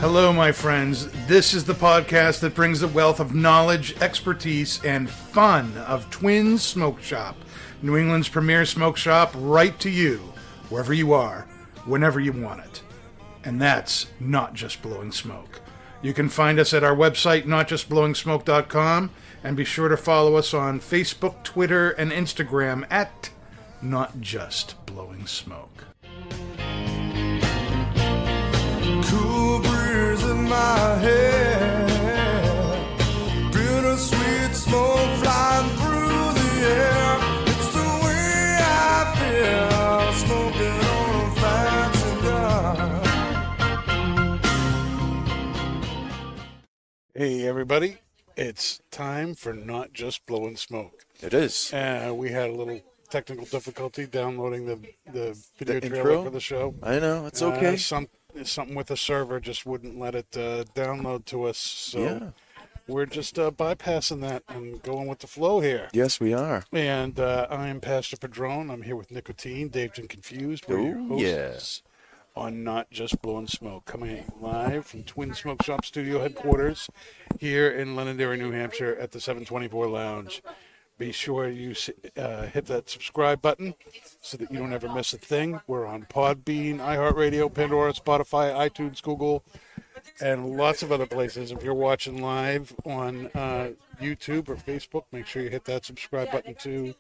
Hello, my friends. This is the podcast that brings the wealth of knowledge, expertise, and fun of Twins Smoke Shop, New England's premier smoke shop, right to you, wherever you are, whenever you want it. And that's not just blowing smoke. You can find us at our website, notjustblowingsmoke.com, and be sure to follow us on Facebook, Twitter, and Instagram at Not Just Blowing Smoke. Cool breeze in my head, bittersweet smoke flying through the air. It's the way I feel, smoking on a fat cigar. Hey, everybody. It's time for Not Just Blowing Smoke. It is. We had a little technical difficulty downloading the video trailer intro? for the show. I know, it's okay. Something with the server just wouldn't let it download to us, so we're just bypassing that and going with the flow here. Yes, we are. And I'm Pastor Padron. I'm here with Nicotine, Dave and Confused. We're your hosts on Not Just Blowing Smoke, coming live from Twin Smoke Shop Studio headquarters here in Londonderry, New Hampshire at the 724 Lounge. Be sure you hit that subscribe button so that you don't ever miss a thing. We're on Podbean, iHeartRadio, Pandora, Spotify, iTunes, Google, and lots of other places. If you're watching live on YouTube or Facebook, make sure you hit that subscribe button too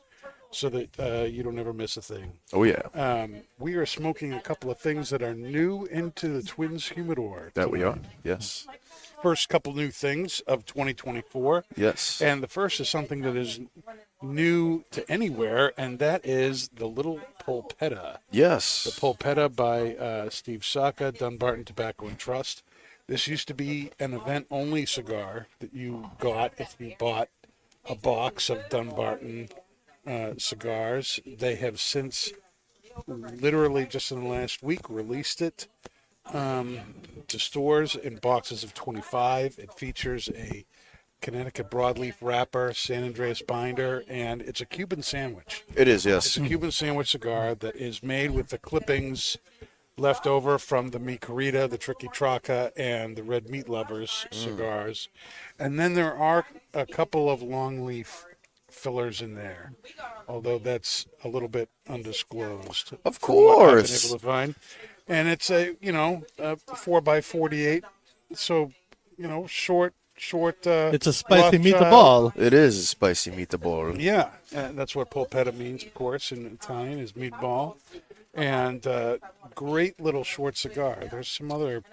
so that you don't ever miss a thing. Oh, yeah. We are smoking a couple of things that are new into the Twins humidor. That we are, yes. First couple new things of 2024. Yes. And the first is something that is new to anywhere, and that is the little Polpetta. Yes. The Polpetta by Steve Saka, Dunbarton Tobacco and Trust. This used to be an event-only cigar that you got if you bought a box of Dunbarton cigars. They have since, literally just in the last week, released it to stores in boxes of 25. It features a Connecticut broadleaf wrapper, San Andreas binder, and it's a Cuban sandwich. It is, yes. It's a Cuban sandwich cigar that is made with the clippings left over from the Mi Querida, the Tricky Traca, and the Red Meat Lovers cigars. And then there are a couple of long leaf fillers in there, although that's a little bit undisclosed. Of from what I've been course. able to find. And it's a 4x48, so short. It's a spicy Rothschild. meatball. It is a spicy meatball. Yeah, that's what polpetta means, of course, in Italian is meatball. And great little short cigar. There's some other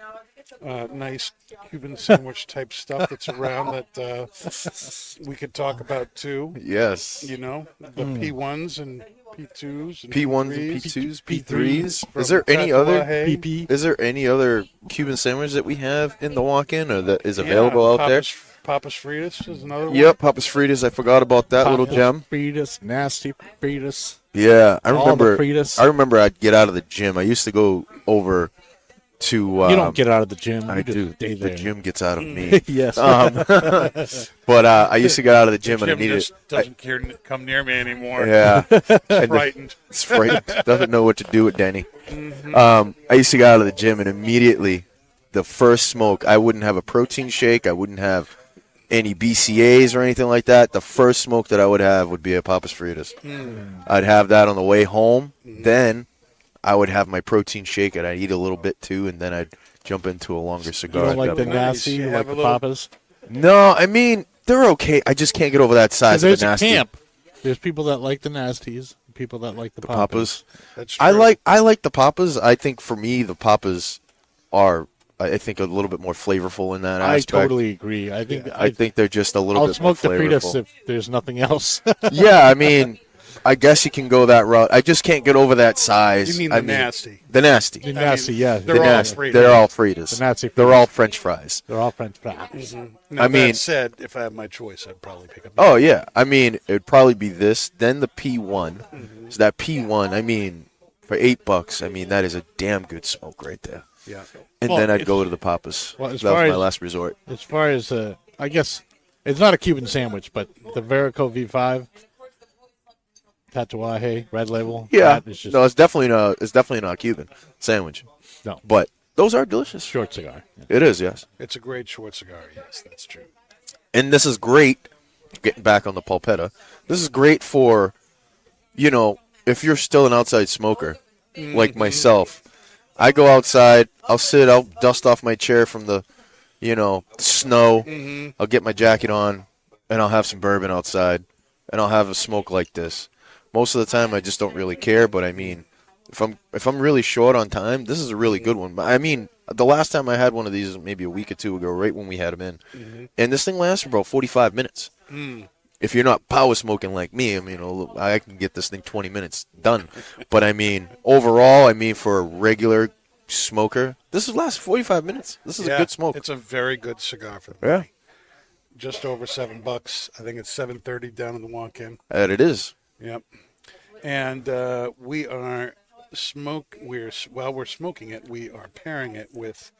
nice Cuban sandwich type stuff that's around that we could talk about too. Yes. The P1s and P2s and P1s and P2s, P3s. from Is there any other? Tatuaje. PP. Is there any other Cuban sandwich that we have in the walk-in or that is available out there? Papas Fritas is another one. Yep, Papas Fritas. I forgot about that little gem. Fritas, nasty Fritas. Yeah, I All the remember. Fritas. I remember I'd get out of the gym. I used to go over to. You don't get out of the gym. I You do. just stay The there. gym gets out of me. Yes. But I used to get out of the gym and I Jim needed. just doesn't care to come near me anymore. Yeah, and Frightened. it's frightened. Doesn't know what to do with Denny. I used to get out of the gym and immediately, the first smoke, I wouldn't have a protein shake. I wouldn't have any BCAAs or anything like that. The first smoke that I would have would be a Papas Fritas. I'd have that on the way home. Then I would have my protein shake and I'd eat a little bit too, and then I'd jump into a longer You cigar. don't like at the that point. nasty, you You like have the a little- papas? No, I mean they're okay. I just can't get over that size of There's the a nasty. camp. There's people that like the nasties, people that like the Papas. That's true. I like the Papas. I think for me the Papas are I think a little bit more flavorful in that I aspect. totally agree. I think I think they're just a little I'll bit more smoke the Fritas flavorful. if there's nothing else. Yeah, I mean, I guess you can go that route. I just can't get over that size. You mean I the nasty? The nasty. The nasty, yeah. they're The all nasty. Fritas. They're all Fritas. The nasty They're Fritas. all French fries. They're all French fries. Now, I mean- that said, if I had my choice, I'd probably pick up. Oh, yeah. I mean, it'd probably be this, then the P1. So that P1, I mean, for $8, I mean, that is a damn good smoke right there. Yeah. And Well, then I'd if- go to the Papas. well, as that was far my as- last resort. As far as, I guess, it's not a Cuban sandwich, but the Verico V5, Tatuaje, Red Label. Yeah. that is just, No, it's definitely not Cuban sandwich. no. But Those are delicious. Short cigar. It is, yes. It's a great short cigar. Yes, that's true. And this is great, getting back on the Polpetta, this is great for, if you're still an outside smoker, like myself. I go outside, I'll dust off my chair from the, snow. I'll get my jacket on, and I'll have some bourbon outside, and I'll have a smoke like this. Most of the time, I just don't really care, but I mean, if I'm really short on time, this is a really good one. But I mean, the last time I had one of these, maybe a week or two ago, right when we had them in, and this thing lasts for about 45 minutes. If you're not power smoking like me, I mean, I can get this thing 20 minutes done. But I mean, overall, for a regular smoker, this has lasted 45 minutes. This is a good smoke. It's a very good cigar for the money. Just over $7. I think it's $7.30 down in the walk-in. And it is. Yep. And while we're smoking it, we are pairing it with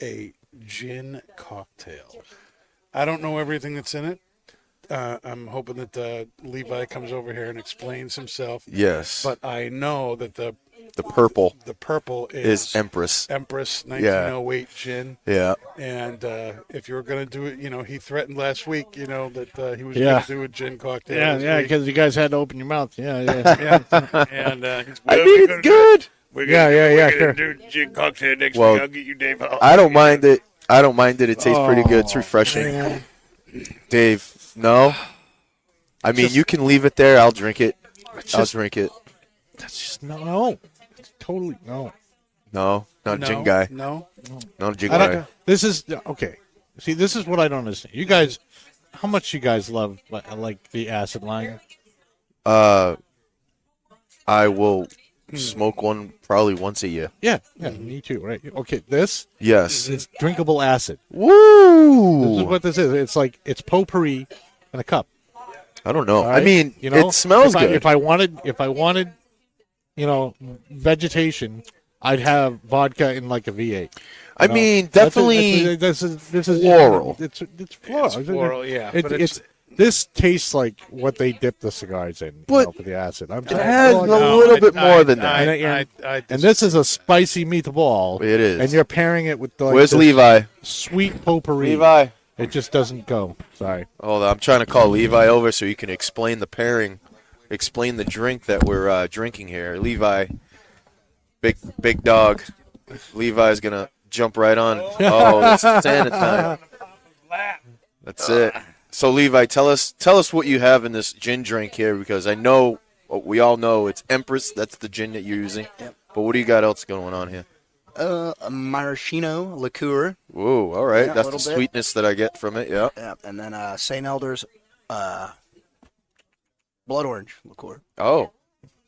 a gin cocktail. I don't know everything that's in it. I'm hoping that Levi comes over here and explains himself. Yes. But I know that the purple is Empress 1908 gin. Yeah. And if you were going to do it, he threatened last week, that he was going to do a gin cocktail. Yeah, because you guys had to open your mouth. Yeah. And it's good. We're going sure. to do gin cocktail next Well, week. I'll get you Dave. I don't mind it. It tastes pretty good. It's refreshing. Dave, no. I mean, you can leave it there. I'll drink it. That's just no. It's totally no. No, not gin guy. No. Not gin guy. This is okay. See, this is what I don't understand. You guys, how much you guys love like the acid line? I will smoke one probably once a year. Yeah, me too. Right? Okay, this. Yes. It's drinkable acid. Woo! This is what this is. It's like it's potpourri in a cup. I don't know. Right? I mean, it smells good. If I wanted, vegetation, I'd have vodka in like a V8. I mean, definitely. This is floral. It's floral. It's floral, yeah. This tastes like what they dip the cigars in But for the acid. it has a little bit more than that. And this is a spicy meatball. It is. And you're pairing it with Where's Levi? Sweet potpourri. Levi. It just doesn't go. Sorry. Hold on. I'm trying to call Levi over so he can explain the pairing, explain the drink that we're drinking here. Levi, big dog. Levi's going to jump right on. Oh, it's Santa time. That's it. So, Levi, tell us what you have in this gin drink here, because I know, we all know it's Empress. That's the gin that you're using. Yep. But what do you got else going on here? A maraschino liqueur. Whoa, all right. Yeah, That's a the little bit. sweetness that I get from it, yeah. Yeah, and then St. Elder's blood orange liqueur. Oh,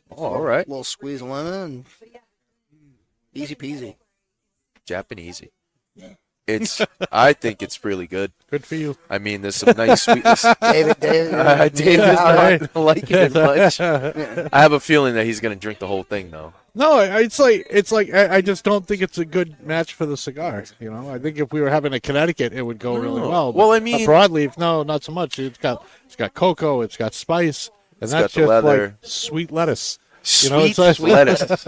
all right. A little squeeze of lemon. And easy peasy. Japanesey. I think it's really good. Good for you. I mean, there's some nice sweetness. David Dave is not liking it much. I have a feeling that he's going to drink the whole thing, though. No, it's like I just don't think it's a good match for the cigar. I think if we were having a Connecticut, it would go really well. Well, I But mean, a broadleaf, no, not so much. It's got cocoa, it's got spice, and It's that's got the just leather. like sweet lettuce. sweet it's like- lettuce.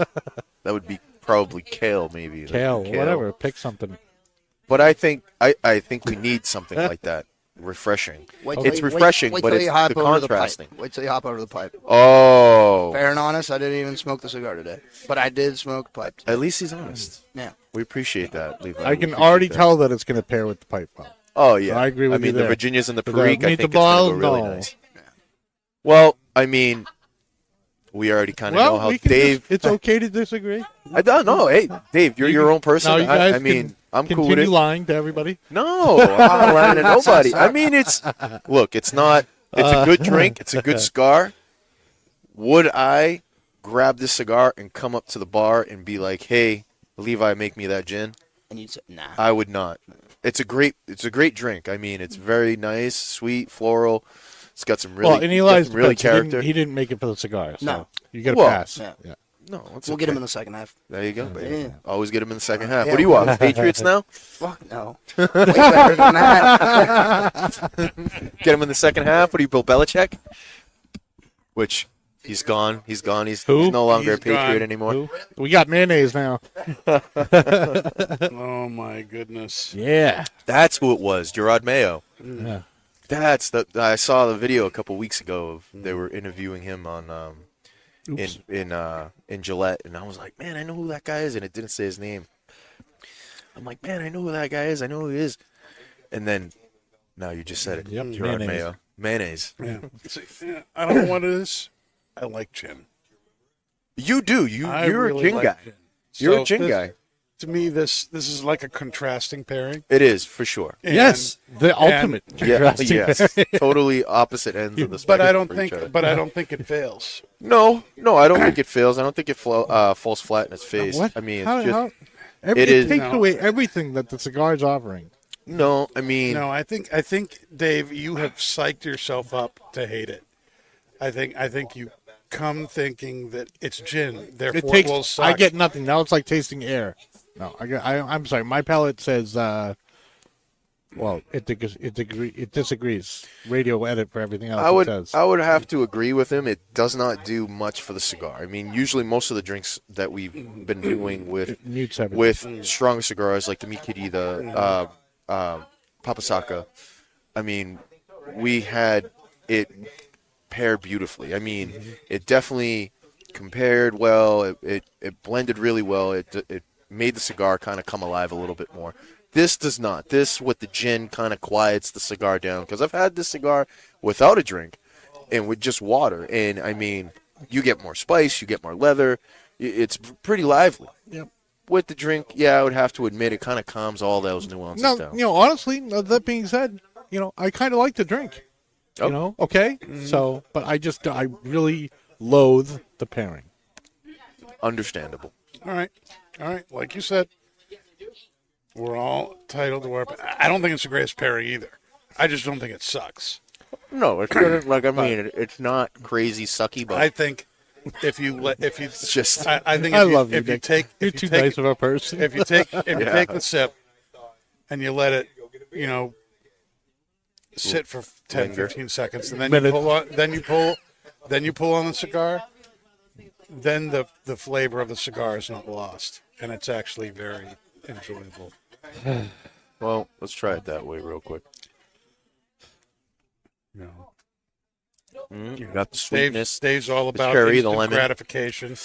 That would be probably kale, maybe. Kale, whatever. Pick something. But I think we need something like that. Refreshing. It's refreshing, wait but till it's you hop the over contrasting. The pipe. Wait till you hop over the pipe. Oh. Fair and honest, I didn't even smoke the cigar today, but I did smoke pipe. At least he's honest. Yeah. We appreciate that, Levi. I We can appreciate already that. tell that it's going to pair with the pipe well. Oh, yeah. I agree with I mean, you the there. Virginias and the But Perique, I meet think the it's going ball? to go really No. nice. Well, I mean, we already kind of know how Dave... it's okay to disagree. I don't know. Hey, Dave, you're your own person. Now you guys I mean, can I'm cool with continue it. lying to everybody. No, I'm not lying to nobody. I mean, it's a good drink. It's a good cigar. Would I grab this cigar and come up to the bar and be like, "Hey, Levi, make me that gin"? And you'd say, nah. I would not. It's a great drink. I mean, it's very nice, sweet, floral. It's got some really, And Eli's really defense, character. He didn't make it for the cigar. So No. you get a Well, pass. yeah. Yeah. No, it's We'll get okay. him in the second half. There you go, baby. Yeah. Always get him in the second half. Yeah, What do you want? Patriots now? Fuck no. Way better than that. Get him in the second half. What are you, Bill Belichick? Which He's gone. He's gone. He's Who? no longer He's a Patriot gone. anymore. Who? We got mayonnaise now. Oh my goodness. Yeah. That's who it was, Gerard Mayo. Yeah. I saw the video a couple weeks ago of they were interviewing him on Oops. in Gillette, and I was like, man, I know who that guy is, and it didn't say his name. I'm like, man, I know who that guy is. I know who he is. And then now you just said it. Yep, Gerard mayonnaise. Mayo. Mayonnaise. Yeah. See, I don't know what it is. I like gin. You do. You're really a gin like guy. gin. You're So a gin this- guy. To me, this is like a contrasting pairing. It is for sure. And- Yes, the ultimate Yeah, contrasting yes, pair. totally opposite ends of the But spectrum. I don't for think. each other. But I don't think it fails. No, I don't think it fails. I don't think it falls flat in its face. What? I mean, it's How- just how- it it is- takes No. away everything that the cigar is offering. no. I mean, No, I think Dave, you have psyched yourself up to hate it. I think you come thinking that it's gin, therefore it will suck. I get nothing. Now it's like tasting air. No, I'm sorry. My palate says, well, it disagrees. Radio edit for everything else. It says. I would have to agree with him. It does not do much for the cigar. I mean, usually most of the drinks that we've been doing with It mutes everything. with stronger cigars like the Mikiri, the Papasaka, I mean, we had it paired beautifully. I mean, it definitely compared well. It blended really well. It made the cigar kind of come alive a little bit more. This does not. This, with the gin, kind of quiets the cigar down. Because I've had this cigar without a drink and with just water. And, I mean, you get more spice, you get more leather. It's pretty lively. Yep. With the drink, yeah, I would have to admit it kind of calms all those nuances No, down. honestly, that being said, I kind of like to drink. Oh. Okay? So, but I really loathe the pairing. Understandable. All right. Like you said, we're all entitled to our. I don't think it's the greatest pairing either. I just don't think it sucks. No, it's good. Like, I mean, it's not crazy sucky, but I think if you it's just I think I if you, love you, if you Nick. take You're if you too take nice of a person. if you take the sip and you let it, sit for 10, Linger. 15 seconds, and then Minute. you pull on the cigar, then the flavor of the cigar is not lost, and it's actually very enjoyable. well, let's try it that way real quick. You got the sweetness. Dave's all about cherry, the instant lemon. gratification.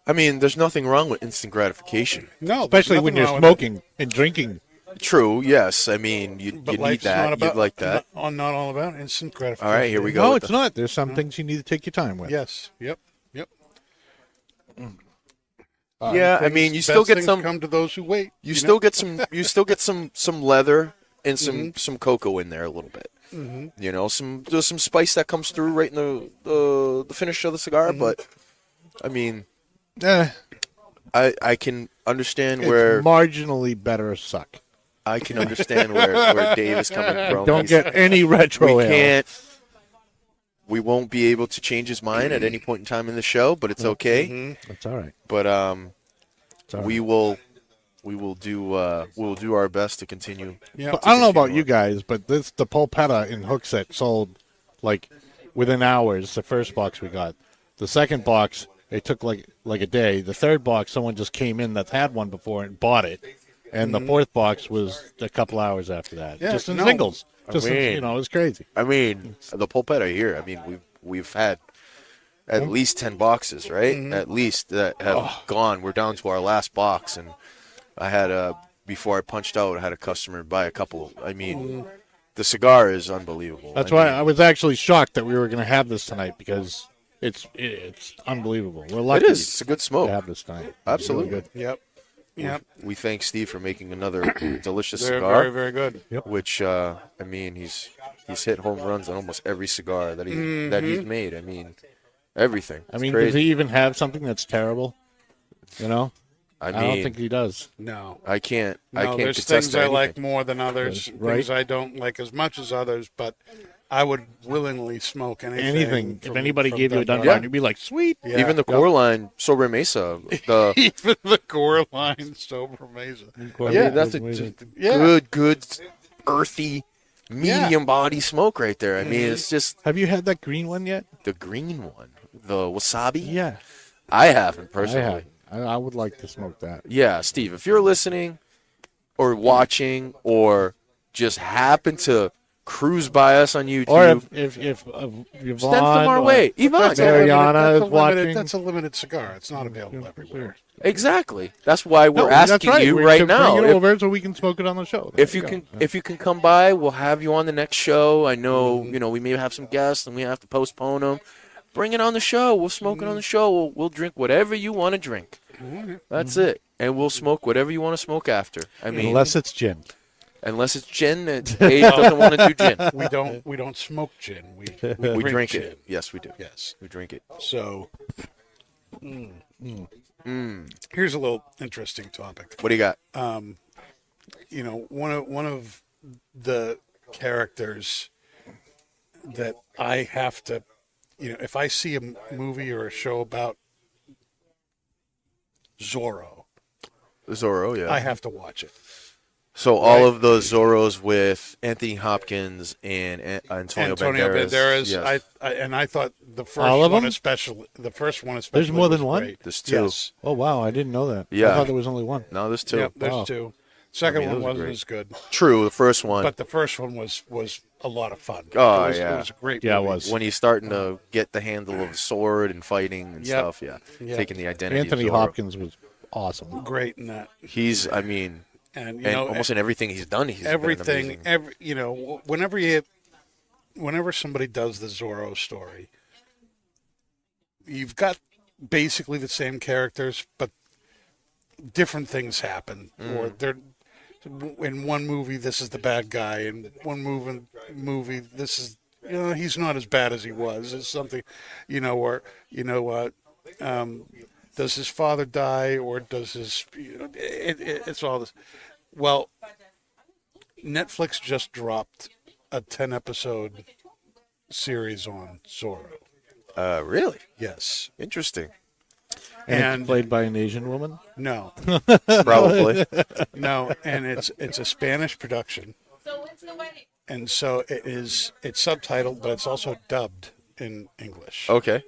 I mean, there's nothing wrong with instant gratification. No, Especially when you're smoking and drinking. True, yes. I mean, you need life's that. not about, You'd like that. Not all about instant gratification. All right, here we go. No, with it's not. There's some things you need to take your time with. Yes. Yep. Yeah, I mean, you still Best get things some. come to those who wait. You still get some. You still get some leather and some cocoa in there a little bit. There's some spice that comes through right in the finish of the cigar. But I mean, I can understand It's where marginally better suck. I can understand where Dave is coming from. Don't get any retro We ale. can't. We won't be able to change his mind at any point in time in the show, but it's okay. That's all right. But It's all right. we will do our best to continue. Yeah. But I don't know about you guys, but the Polpetta in Hookset sold like within hours. The first box we got. The second box, it took like a day. The third box, someone just came in that's had one before and bought it. And the fourth box was a couple hours after that. Yeah, just in no. singles. Just mean- it was crazy. I mean, the Polpetta here. I mean, we've had at least 10 boxes, right? At least that have gone. We're down to our last box, and I had before I punched out, I had a customer buy a couple. I mean, the cigar is unbelievable. That's I why mean, I was actually shocked that we were going to have this tonight because it's unbelievable. We're it lucky is. It's a good to smoke. have this tonight. It's Absolutely. really good. Yep. Yep. We thank Steve for making another delicious They're cigar. very, very good. Which I mean, he's hit home runs on almost every cigar that he's made. I mean, everything. I It's mean, crazy. does he even have something that's terrible? I I mean, don't think he does. No. I can't. No, I can't there's contest things to I anything. like more than others. Right. Things I don't like as much as others, but I would willingly smoke anything. Anything. If from- anity from gave you a Dunbarton. Dunbarton, you'd be like, sweet. Yeah. Even the core line, Sobre Mesa, the Even the core line, Sober Mesa. yeah, that's a Yeah. good, earthy, medium body smoke right there. I mean, it's just Have you had that green one yet? the green one. the wasabi. Yeah, I haven't I personally. have. I would like to smoke that. Yeah, Steve, if you're listening or watching or just happen to cruise by us on YouTube, Or if Yvonne send them our way. Yvonne, That's a Mariana limited- is that's a limited- watching. That's a limited cigar. It's not available everywhere. exactly. That's why we're No, that's asking right. you We right should now. bring it If- over so we can smoke it on the show. if There you go. can come by, we'll have you on the next show. I know we may have some guests and we have to postpone them. Bring it on the show. We'll smoke it on the show. We'll drink whatever you want to drink. That's it, and we'll smoke whatever you want to smoke after. I mean, Unless it's gin. unless it's gin, Dave doesn't want to do gin. We don't smoke gin. We We drink gin. it. Yes, we do. Yes. We drink it. So, here's a little interesting topic. What do you got? One of the characters that I have to, if I see a movie or a show about Zorro, Zorro, yeah. I have to watch it. So all of the Zorros with Anthony Hopkins and Antonio Banderas. Yes. I thought the first All of one them? especially. The first one There's more was than one? great. There's two. Yes. Oh wow, I didn't know that. Yeah. I thought there was only one. No, there's two. Yep, there's Wow. two. Second those one are wasn't great. as good, True, the first one. but the first one was a lot of fun. Oh, it was, yeah. it was a great. Yeah, it movie. was. when he's starting to get the handle of the sword and fighting and Yep. stuff, yeah. Yep. Taking the identity Anthony of Zorro. Hopkins was awesome. Great in that, He's, I mean, and and almost in everything he's done, he's everything. been amazing. Whenever somebody does the Zorro story, you've got basically the same characters, but different things happen, or they're. In one movie, this is the bad guy. In one movie, this is he's not as bad as he was. It's something, does his father die or does his it's all this. Well, Netflix just dropped a 10-episode series on Zorro. Really? Yes. Interesting. And it's played by an Asian woman. No, Probably. no, and it's a Spanish production. So when's the wedding? And so it's subtitled, but it's also dubbed in English. Okay.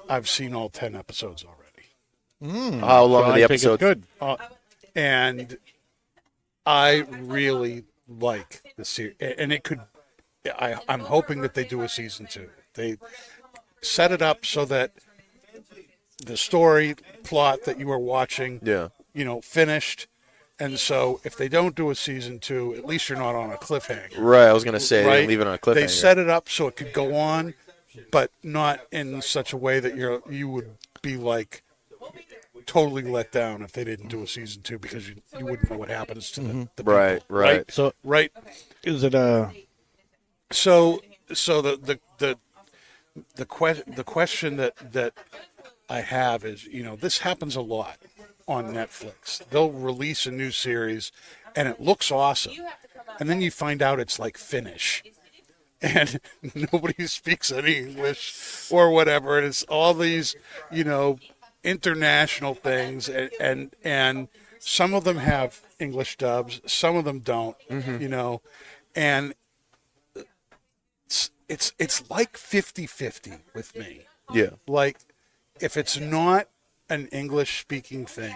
I've seen all 10 episodes already. How long So are I the think it's episodes? good. And I really like the series. And it could, I'm hoping that they do a season 2. They set it up so that the story plot that you are watching, Yeah. finished. And so if they don't do a season 2, at least you're not on a cliffhanger. Right, I was going to say, they Right? didn't leave it on a cliffhanger. They set it up so it could go on, but not in such a way that you would be like totally let down if they didn't do a season 2 because you wouldn't know what happens to the people, Right. So right. is it a? So the question that I have is, this happens a lot on Netflix. They'll release a new series and it looks awesome. And then you find out it's like Finnish. And nobody speaks any English or whatever. And it's all these, international things. And some of them have English dubs, some of them don't, and it's like 50-50 with me. Yeah. Like, if it's not an English-speaking thing,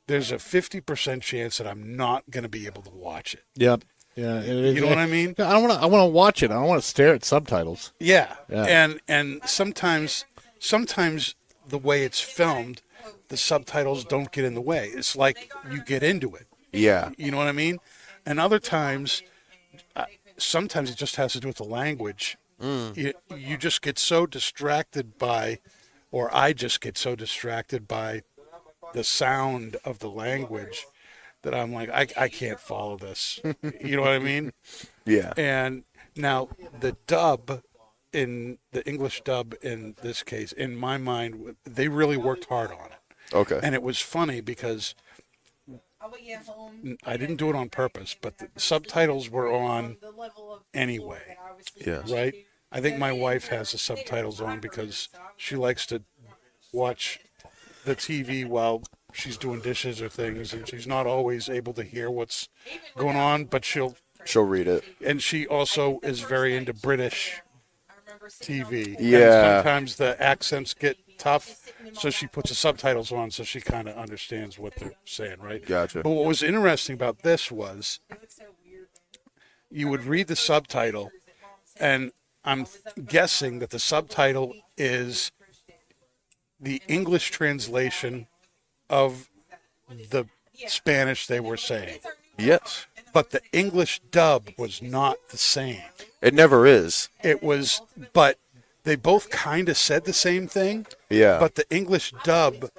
there's a 50% chance that I'm not going to be able to watch it. Yep. Yeah. You know what I mean? I want to watch it. I don't want to stare at subtitles. Yeah. Yeah. And sometimes the way it's filmed, the subtitles don't get in the way. It's like you get into it. Yeah. You know what I mean? And other times, sometimes it just has to do with the language. You just get so distracted by, or I just get so distracted by the sound of the language that I'm like, I can't follow this. You know what I mean? Yeah. And now the dub, in the English dub in this case, in my mind, they really worked hard on it. Okay. And it was funny because I didn't do it on purpose, but the subtitles were on anyway, Yes. right? I think my wife has the subtitles on because she likes to watch the TV while she's doing dishes or things, and she's not always able to hear what's going on, but She'll read it. and she also is very into British TV. Yeah. And sometimes the accents get tough, so she puts the subtitles on so she kind of understands what they're saying, right? Gotcha. But what was interesting about this was you would read the subtitle, and I'm guessing that the subtitle is the English translation of the Spanish they were saying. Yes. But the English dub was not the same. It never is. It was, but they both kind of said the same thing. Yeah. But the English dub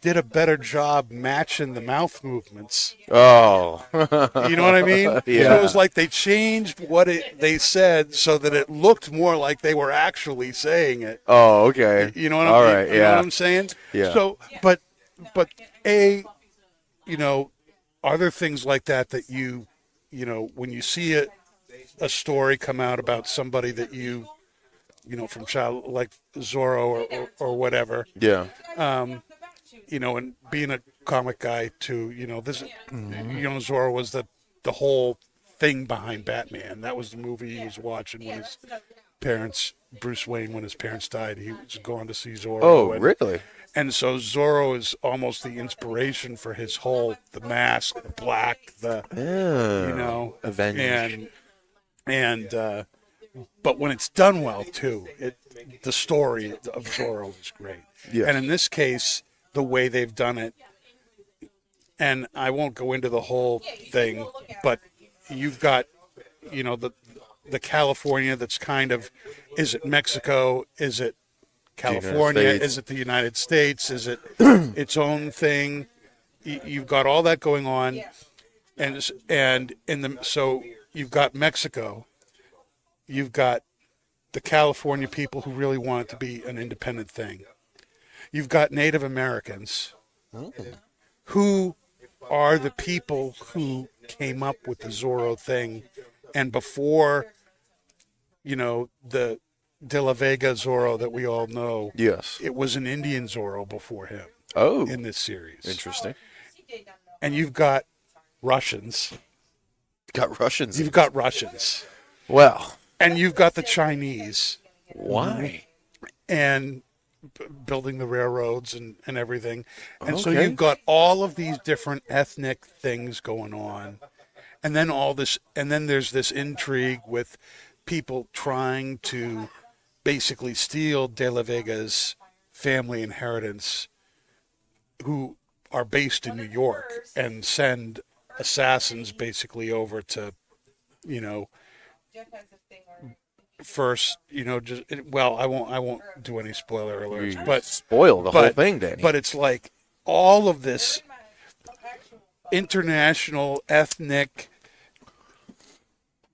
did a better job matching the mouth movements. Oh. You know what I mean? Yeah. So it was like they changed what they said so that it looked more like they were actually saying it. Oh, okay. You know what All I'm, right, you know yeah. what I'm saying? Yeah. So, but are there things like that you when you see a story come out about somebody that you from child, like Zorro or whatever, Yeah. and being a comic guy too, this, Zorro was the whole thing behind Batman. That was the movie he was watching when his parents, Bruce Wayne, when his parents died, he was going to see Zorro. Oh, really? And so Zorro is almost the inspiration for his whole, the mask, the black, Avenged. But when it's done well too, the story of Zorro is great. Yes. And in this case, the way they've done it, and I won't go into the whole thing, but you've got, the California that's kind of, is it Mexico? Is it California? States. Is it the United States? Is it its own thing? You've got all that going on, so you've got Mexico, you've got the California people who really want it to be an independent thing. You've got Native Americans who are the people who came up with the Zorro thing, and before, the De La Vega Zorro that we all know, Yes. it was an Indian Zorro before him. Oh. In this series. Interesting. And you've got Russians. Got Russians. You've got Russians. Well. And you've got the Chinese. Why? And building the railroads and everything. And so Okay. you've got all of these different ethnic things going on. And then there's this intrigue with people trying to basically steal De La Vega's family inheritance, who are based in New York, and send assassins basically over to, first, I won't do any spoiler alerts, but Spoil the whole thing, Danny. But it's like all of this international, ethnic,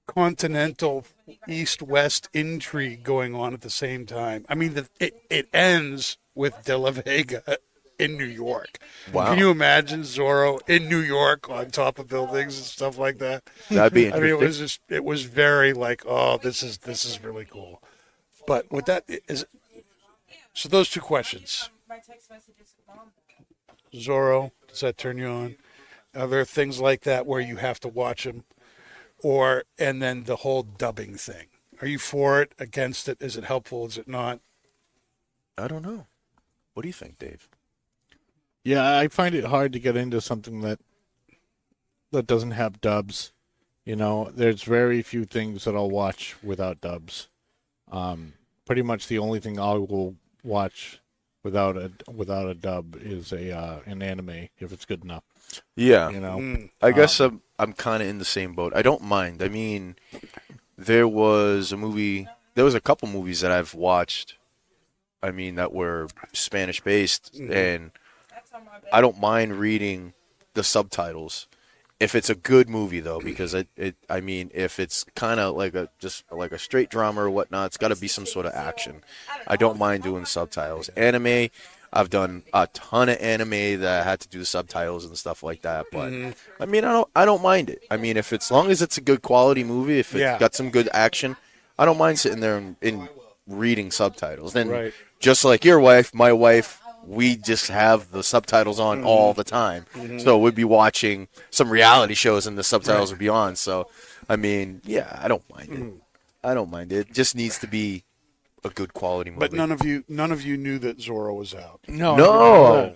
continental, east-west intrigue going on at the same time. I mean, it ends with De La Vega in New York. Wow. Can you imagine Zorro in New York on top of buildings and stuff like that? That'd be I mean, interesting. it was very like, oh, this is really cool. But with that so those two questions. Zorro, does that turn you on? Are there things like that where you have to watch them? And then the whole dubbing thing. Are you for it, against it? Is it helpful? Is it not? I don't know. What do you think, Dave? Yeah, I find it hard to get into something that doesn't have dubs. There's very few things that I'll watch without dubs. Pretty much the only thing I will watch without a dub is an anime, if it's good enough. Yeah. I guess Um, I'm kind of in the same boat. I don't mind. I mean, there was a couple movies that I've watched, that were Spanish based, and I don't mind reading the subtitles if it's a good movie, though, because if it's kind of like a straight drama or whatnot, it's got to be some sort of action. I don't mind doing subtitles. Anime, I've done a ton of anime that I had to do the subtitles and stuff like that, but I don't mind it. If as long as it's a good quality movie, if it's got some good action, I don't mind sitting there and reading subtitles. And Right. just like your wife, my wife, we just have the subtitles on all the time. So we'd be watching some reality shows and the subtitles would be on. So, I don't mind it. I don't mind it. It just needs to be a good quality movie. But none of you knew that Zorro was out. No. I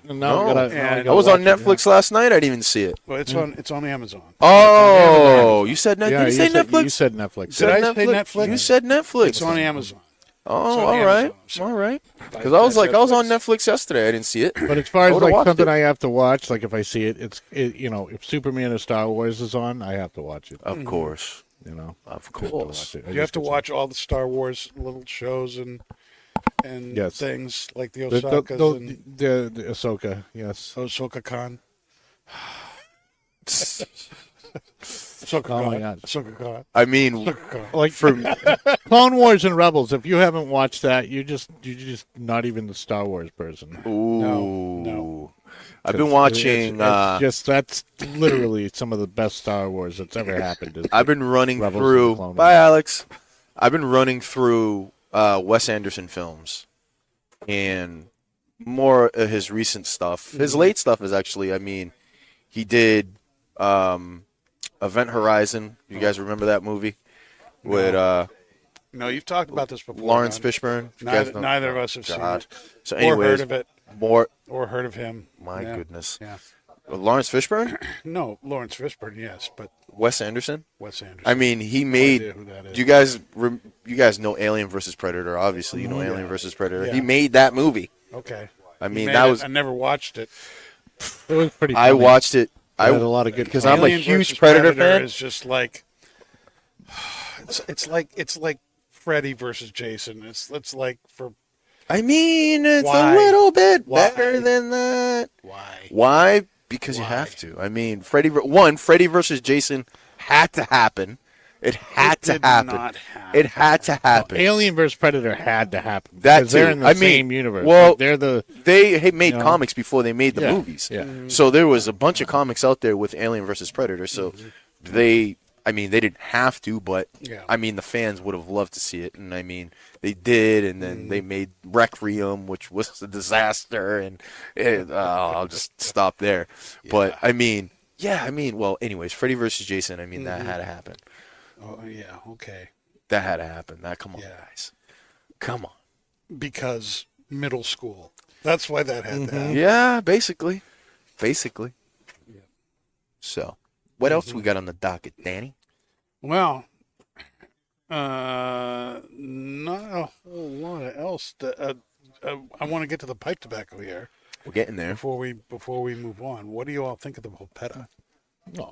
I was on Netflix last night. I didn't even see it. Well, it's on Amazon. Oh, you said Netflix? Yeah, Did you say Netflix? You said Netflix. Did I say Netflix? You said Netflix. It's on Amazon. Oh, It's on all right, Amazon. all right. Because I was like, I was on Netflix yesterday. I didn't see it. But as far as would've like watched something it. I have to watch, like if I see it, if Superman or Star Wars is on, I have to watch it. Of course, of course. You have to watch all the Star Wars little shows and Yes. things like the The Osakas and the Ahsoka, yes. Ahsoka Khan. Ahsoka Oh my Khan. God. Ahsoka Khan. I mean, Ahsoka Khan. Like from Clone Wars and Rebels. If you haven't watched that, you're just not even the Star Wars person. ooh, No. I've been watching. It's just that's literally some of the best Star Wars that's ever happened. I've been running Rebels and through. Clone Bye, Wars. Alex. I've been running through Wes Anderson films and more of his recent stuff. His late stuff is actually. I mean, he did Event Horizon. You guys remember that movie with No, you've talked about this before. Lawrence Ron. Fishburne? You guys know- Neither of us have God. seen it. So, Or anyways, heard of it. more. Or heard of him. My Yeah. goodness, Yeah. Lawrence Fishburne, No, Lawrence Fishburne, yes, but Wes Anderson. Wes Anderson. I mean, he idea made. who that is. You guys know Alien versus Predator. Obviously, you know Alien versus Predator. Yeah. He made that movie. Okay. I He mean, made that it. was. I never watched it. It was pretty. I funny. watched it. It had a lot of good because content. I'm a Alien huge versus Predator fan. Is just like it's like Freddy versus Jason. It's like for I mean, it's Why? a little bit Why? better than that. why. Why? Because you have to. I mean, Freddy versus Jason had to happen. It had to did happen. not happen. It had to happen. Alien vs Predator had to happen. That because they're too. in the I mean, same universe. well, Like, they're the They had made You know? comics before they made the Yeah, movies. yeah. So there was a bunch of comics out there with Alien versus Predator. So they didn't have to, but Yeah. I mean, the fans would have loved to see it. And I mean, they did. And then they made Requiem, which was a disaster. And I'll just stop there. But I mean, well, anyways, Freddy versus Jason, I mean, that had to happen. Oh yeah, okay. That had to happen. Come on, Yeah. guys. Come on. Because middle school. That's why that had to happen. Yeah, basically. So, what else we got on the docket, Danny? Well, not a whole lot else. I want to get to the pipe tobacco here We're getting there. before we move on. What do you all think of the Polpetta?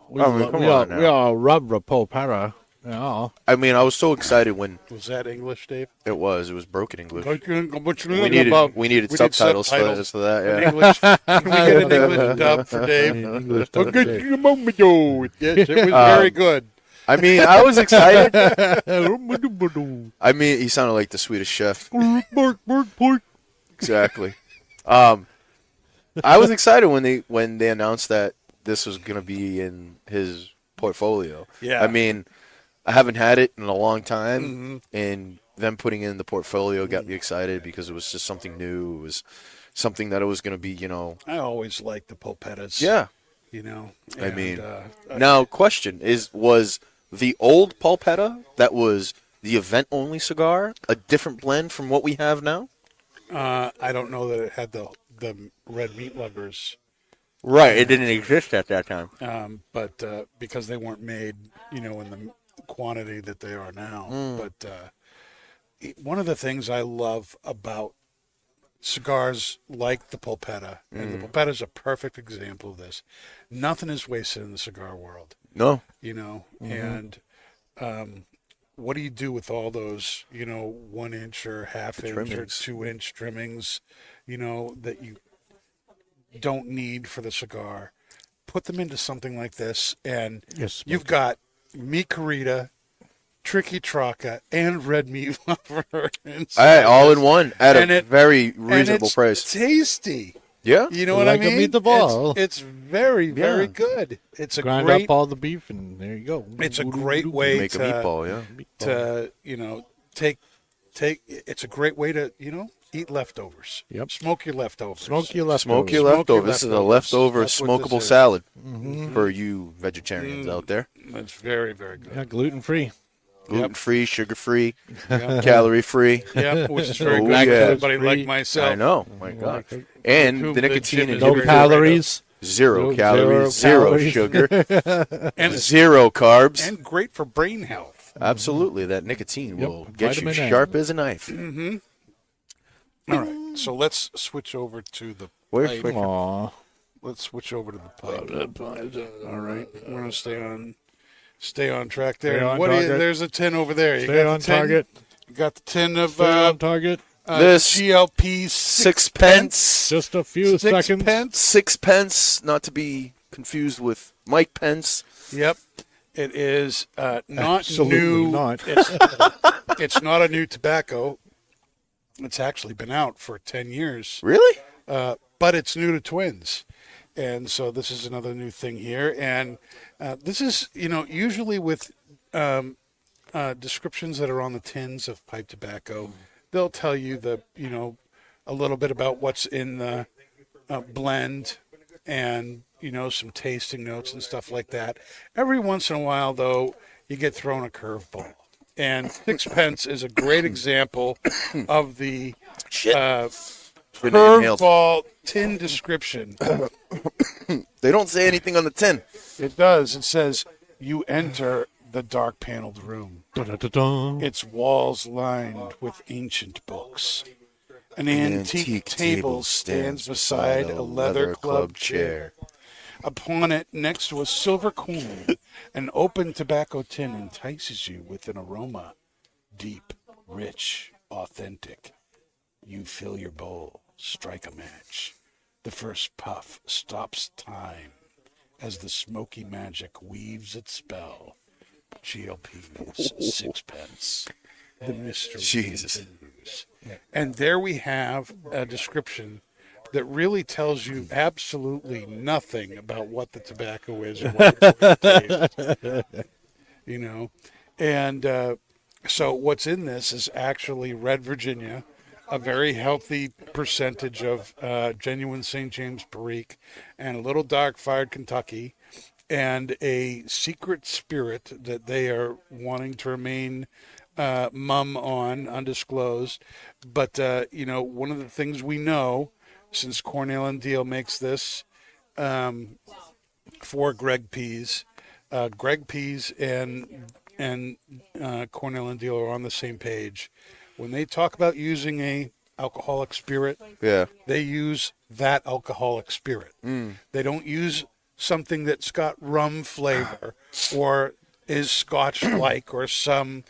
we come on now. all rub the Polpetta. Yeah. I mean, I was so excited when Was that English, Dave? it was broken English. What you We needed We need subtitles for subtitles. that. An Yeah. English. Can we get an English dub for Dave? English Oh, dub, good Dave. a moment ago. Yes, it was very good. I mean, I was excited. I mean, he sounded like the Swedish chef. Exactly. I was excited when they announced that this was going to be in his portfolio. Yeah. I mean, I haven't had it in a long time, and them putting it in the portfolio got me excited because it was just something new. It was something that it was going to be, I always liked the Polpettas. Yeah. You know. I and, mean, now, question was the old Polpetta that was the event-only cigar a different blend from what we have now? I don't know that it had the red meat lovers, Right, it didn't exist at that time. but because they weren't made, in the quantity that they are now. But one of the things I love about cigars like the Polpetta, and the Polpetta is a perfect example of this. Nothing is wasted in the cigar world, No. and what do you do with all those, 1 inch or half inch or trimmings. 2-inch trimmings, that you don't need for the cigar? Put them into something like this, and Yes, you've got meat carita, tricky traca, and red meat lover. All in one at And a it- very and reasonable it's price. tasty. Yeah. You know what I Like a mean? meatball. It's very, very Yeah. good. It's a Grind great. up all the beef, and there you go. It's a great way Make a to meatball, yeah. to take. It's a great way to eat leftovers. Yep. Smoke your leftovers. Smoke your leftovers. Smoke your Smoke your leftovers. This is a leftovers. leftover That's what this smokable is. salad for you vegetarians out there. It's very, very good. Yeah, gluten free. Gluten-free, sugar-free, Yep. calorie-free. Yep, which is very Oh, good for yeah. somebody like myself. I know. My God. And Whom the the nicotine gym and is No very calories. zero No- calories, zero zero calories. sugar, And zero carbs. and great for brain health. Absolutely, that nicotine Yep, will get you vitamin A. sharp as a knife. All right, so let's switch over to the Wait, pipe. wait. Aw. Let's switch over to the pipe. All right, we're gonna stay on track there. Stay And on what do you, target. there's a tin over there. You Stay got on the tin? target. You got the tin of Stay on target. This GLP Sixpence. Just a few seconds. Pence. Sixpence, not to be confused with Mike Pence. Yep, it is not Absolutely new. not. It's not a new tobacco. It's actually been out for 10 years. Really? But it's new to twins. And so this is another new thing here. And this is, usually with descriptions that are on the tins of pipe tobacco, they'll tell you a little bit about what's in the blend and, some tasting notes and stuff like that. Every once in a while, though, you get thrown a curveball. And Sixpence is a great example of the Been inhaled. curveball tin description. They don't say anything on the tin. It does. It says, you enter the dark paneled room. Dun-dun-dun-dun. Its walls lined with ancient books. An antique table stands beside a leather club chair. Upon it, next to a silver coin, an open tobacco tin entices you with an aroma, deep, rich, authentic. You fill your bowl, strike a match. The first puff stops time as the smoky magic weaves its spell. GLP's Sixpence. The mystery Jesus. continues. And there we have a description that really tells you absolutely nothing about what the tobacco is or what it's going to taste. And so what's in this is actually red Virginia, a very healthy percentage of genuine St. James Perique, and a little dark-fired Kentucky, and a secret spirit that they are wanting to remain mum on, undisclosed. But, one of the things we know, since Cornell and Deal makes this for Greg Pease, Greg Pease and Cornell and Deal are on the same page. When they talk about using a alcoholic spirit, Yeah. they use that alcoholic spirit. They don't use something that's got rum flavor or is Scotch-like or some,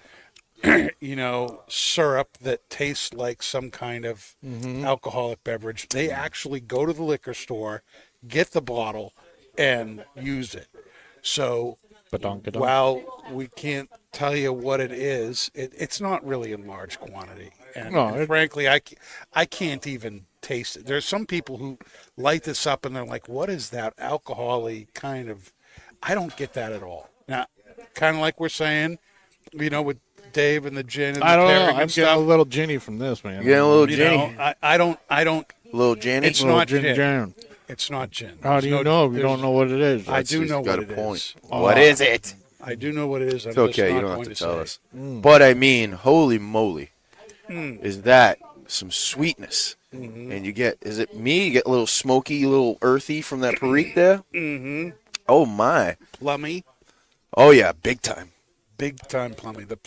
syrup that tastes like some kind of alcoholic beverage. They actually go to the liquor store, get the bottle, and use it. So Ba-dunk-a-dunk. while we can't tell you what it is, it's not really in large quantity. And, No, and frankly, I can't even taste it. There's some people who light this up and they're like, what is that alcohol-y kind of... I don't get that at all. Now, kind of like we're saying, with Dave and the gin and the I don't know. pairing I'm and getting stuff. a little ginny from this, man. You getting a little You Jenny? know, I don't. Little Jenny? It's Little not gin. gin. It's not gin. How do you know if you don't know what it is? I do He's know got what a it point. is. What is it? I do know what it is. I'm It's okay. just You not don't going have to tell say. us. But I mean, holy moly, is that some sweetness? And you get, is it me? You get a little smoky, a little earthy from that Perique there? Mm-hmm. Oh, my. Plummy, Oh, yeah, big time. big time plummy. The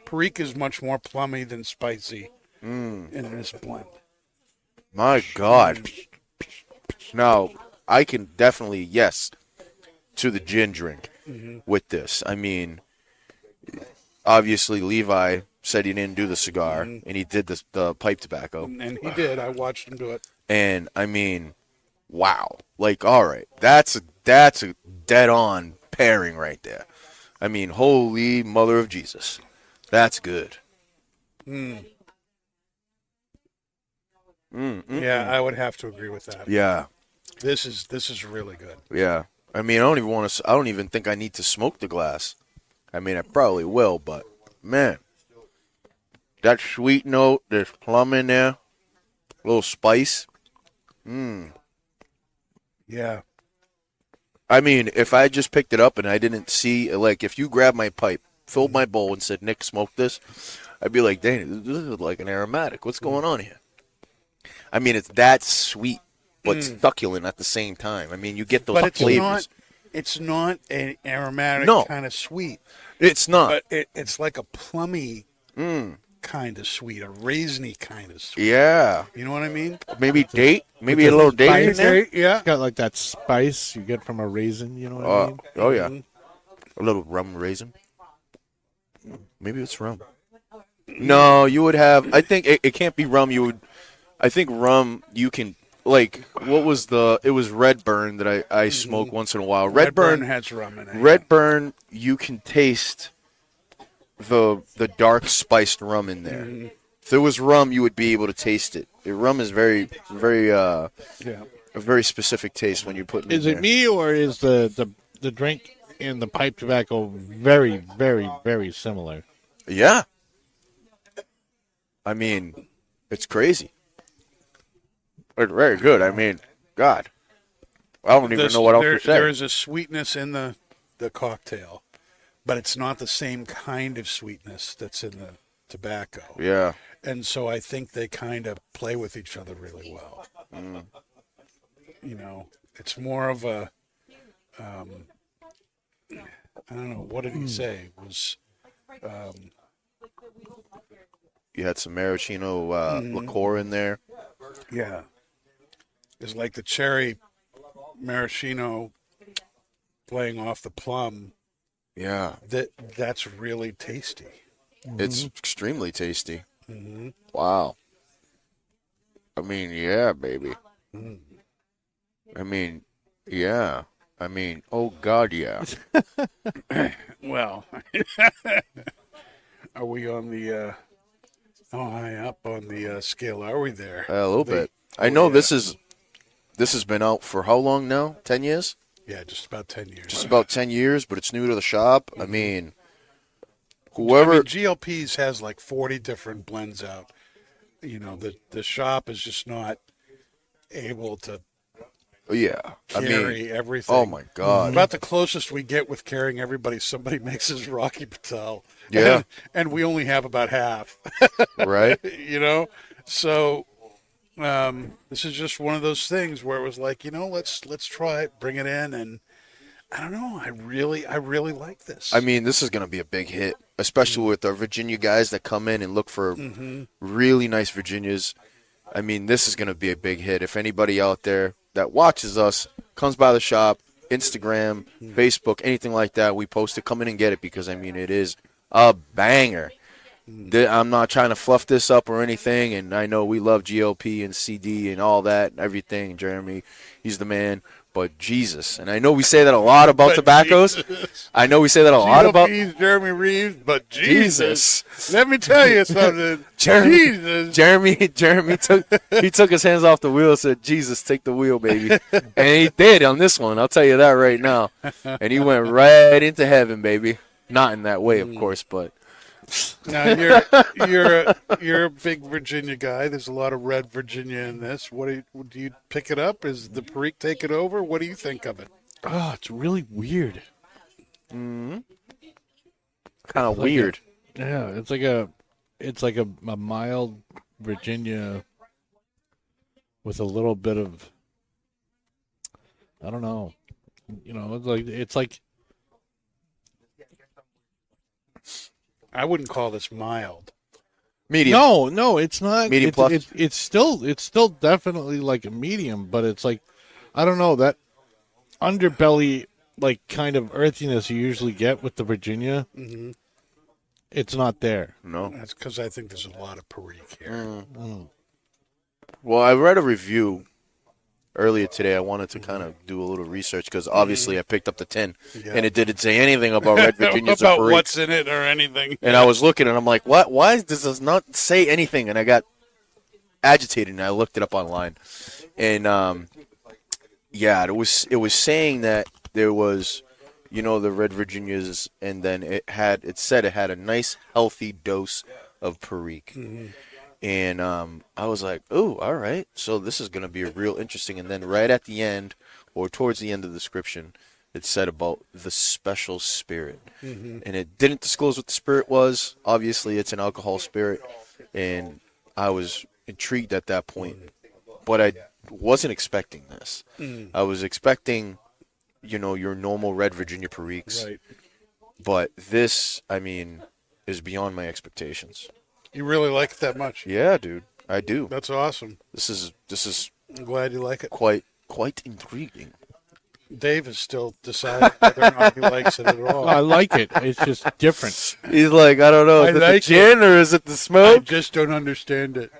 Perique is much more plummy than spicy in this blend. My God. Now, I can definitely, yes, to the gin drink with this. I mean, obviously, Levi said he didn't do the cigar, and he did the pipe tobacco. And he did. I watched him do it. And, I mean, wow. Like, all right, that's a dead-on pairing right there. I mean, holy mother of Jesus. That's good. Yeah, I would have to agree with that. Yeah. This is really good. Yeah. I mean, I don't even think I need to smoke the glass. I mean, I probably will, but man, that sweet note, there's plum in there, a little spice. Yeah. I mean, if I just picked it up and I didn't see, like, if you grab my pipe filled my bowl and said, Nick, smoke this, I'd be like, Danny, this is like an aromatic. What's going on here? I mean, it's that sweet, but succulent at the same time. I mean, you get those flavors. It's not an aromatic kind of sweet. It's not. But it's like a plummy kind of sweet, a raisiny kind of sweet. Yeah. You know what I mean? Maybe date. Maybe a little date in there. Yeah. It's got like that spice you get from a raisin, you know what I mean? Oh, yeah. A little rum raisin. Maybe it's rum. No, you would have. I think it can't be rum. I think rum, you can. Like, what was it was Redburn that I smoke once in a while. Redburn has rum in it. Redburn, you can taste the dark spiced rum in there. If there was rum, you would be able to taste it. The rum is very, very, a very specific taste when you put it in Is it me, or is the drink and the pipe tobacco very, very, very similar? Yeah. I mean, it's crazy. It's very good. I mean, God. I don't even know what else to say. There is a sweetness in the cocktail, but it's not the same kind of sweetness that's in the tobacco. Yeah. And so I think they kind of play with each other really well. You know, it's more of a, I don't know, what did he say? It was, you had some maraschino liqueur in there. yeah. It's like the cherry maraschino playing off the plum. Yeah. That's really tasty. It's extremely tasty. Wow. I mean, yeah, baby. I mean, yeah. I mean, oh, God, yeah. Well, are we on the, how high up on the scale are we there? A little bit. I know this has been out for how long now? 10 years? Yeah, just about 10 years. Just about 10 years, but it's new to the shop. I mean, whoever... GLP's has like 40 different blends out. You know, the shop is just not able to carry everything. Oh, my God. About the closest we get with carrying everybody, somebody makes his Rocky Patel. Yeah. And we only have about half. Right? You know? So... this is just one of those things where it was like, you know, let's try it, bring it in, and I don't know, I really like this. I mean, this is going to be a big hit, especially with our Virginia guys that come in and look for really nice Virginias. I mean, this is going to be a big hit. If anybody out there that watches us comes by the shop, Instagram, Facebook, anything like that, we post it, come in and get it, because, I mean, it is a banger. I'm not trying to fluff this up or anything, and I know we love GLP and CD and all that and everything. Jeremy, he's the man. But Jesus, and I know we say that a lot about tobaccos. Jesus. I know we say that a lot about Jeremy Reeves, but Jesus. Let me tell you something. Jeremy took his hands off the wheel and said, Jesus, take the wheel, baby. And he did on this one, I'll tell you that right now. And he went right into heaven, baby. Not in that way, of course, but... Now you're a big Virginia guy. There's a lot of red Virginia in this. What do you pick it up? Is the Perique take it over? What do you think of it? Oh, it's really weird. Kind of weird. Yeah, it's like a mild Virginia with a little bit of, I don't know. You know, it's like I wouldn't call this mild. Medium. No, it's not. Medium plus. It's still definitely like a medium, but it's like, I don't know, that underbelly like kind of earthiness you usually get with the Virginia. Mm-hmm. It's not there. No, that's because I think there's a lot of Perique here. Well, I read a review earlier today. I wanted to kind of do a little research because obviously I picked up the tin and it didn't say anything about Red Virginias about or what's in it or anything. And I was looking and I'm like, what? Why does this not say anything? And I got agitated and I looked it up online. And it was saying that there was, you know, the Red Virginias, and then it said it had a nice healthy dose of Perique. Mm-hmm. And I was like, "Oh, all right. So this is going to be a real interesting." And then right at the end, or towards the end of the description, it said about the special spirit. And it didn't disclose what the spirit was. Obviously, it's an alcohol spirit, and I was intrigued at that point. But I wasn't expecting this. I was expecting, your normal red Virginia Periques. Right. But this, I mean, is beyond my expectations. You really like it that much? Yeah, dude, I do. That's awesome. This is I'm glad you like it. quite intriguing. Dave is still deciding whether or not he likes it at all. I like it. It's just different. He's like, I don't know, I is it like the gin or is it the I smoke? just don't understand it.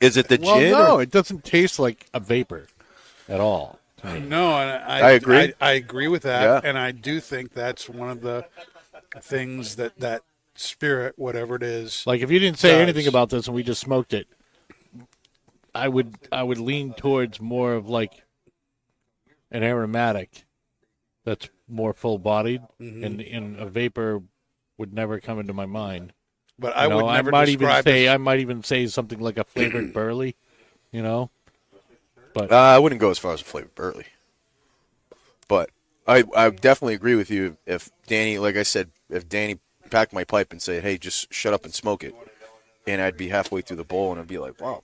Is it the Well, gin? no, or- it doesn't taste like a vapor at all. to me. No, and I agree. I agree with that, Yeah. and I do think that's one of the things that spirit, whatever it is, Like if you didn't say does. anything about this and we just smoked it, I would lean towards more of like an aromatic that's more full bodied, and a vapor would never come into my mind. but I would never describe I might even say something like a flavored burley, But I wouldn't go as far as a flavored burley. But I definitely agree with you. If Danny, like I said, if Danny packed my pipe and said, hey, just shut up and smoke it, and I'd be halfway through the bowl and I'd be like, wow,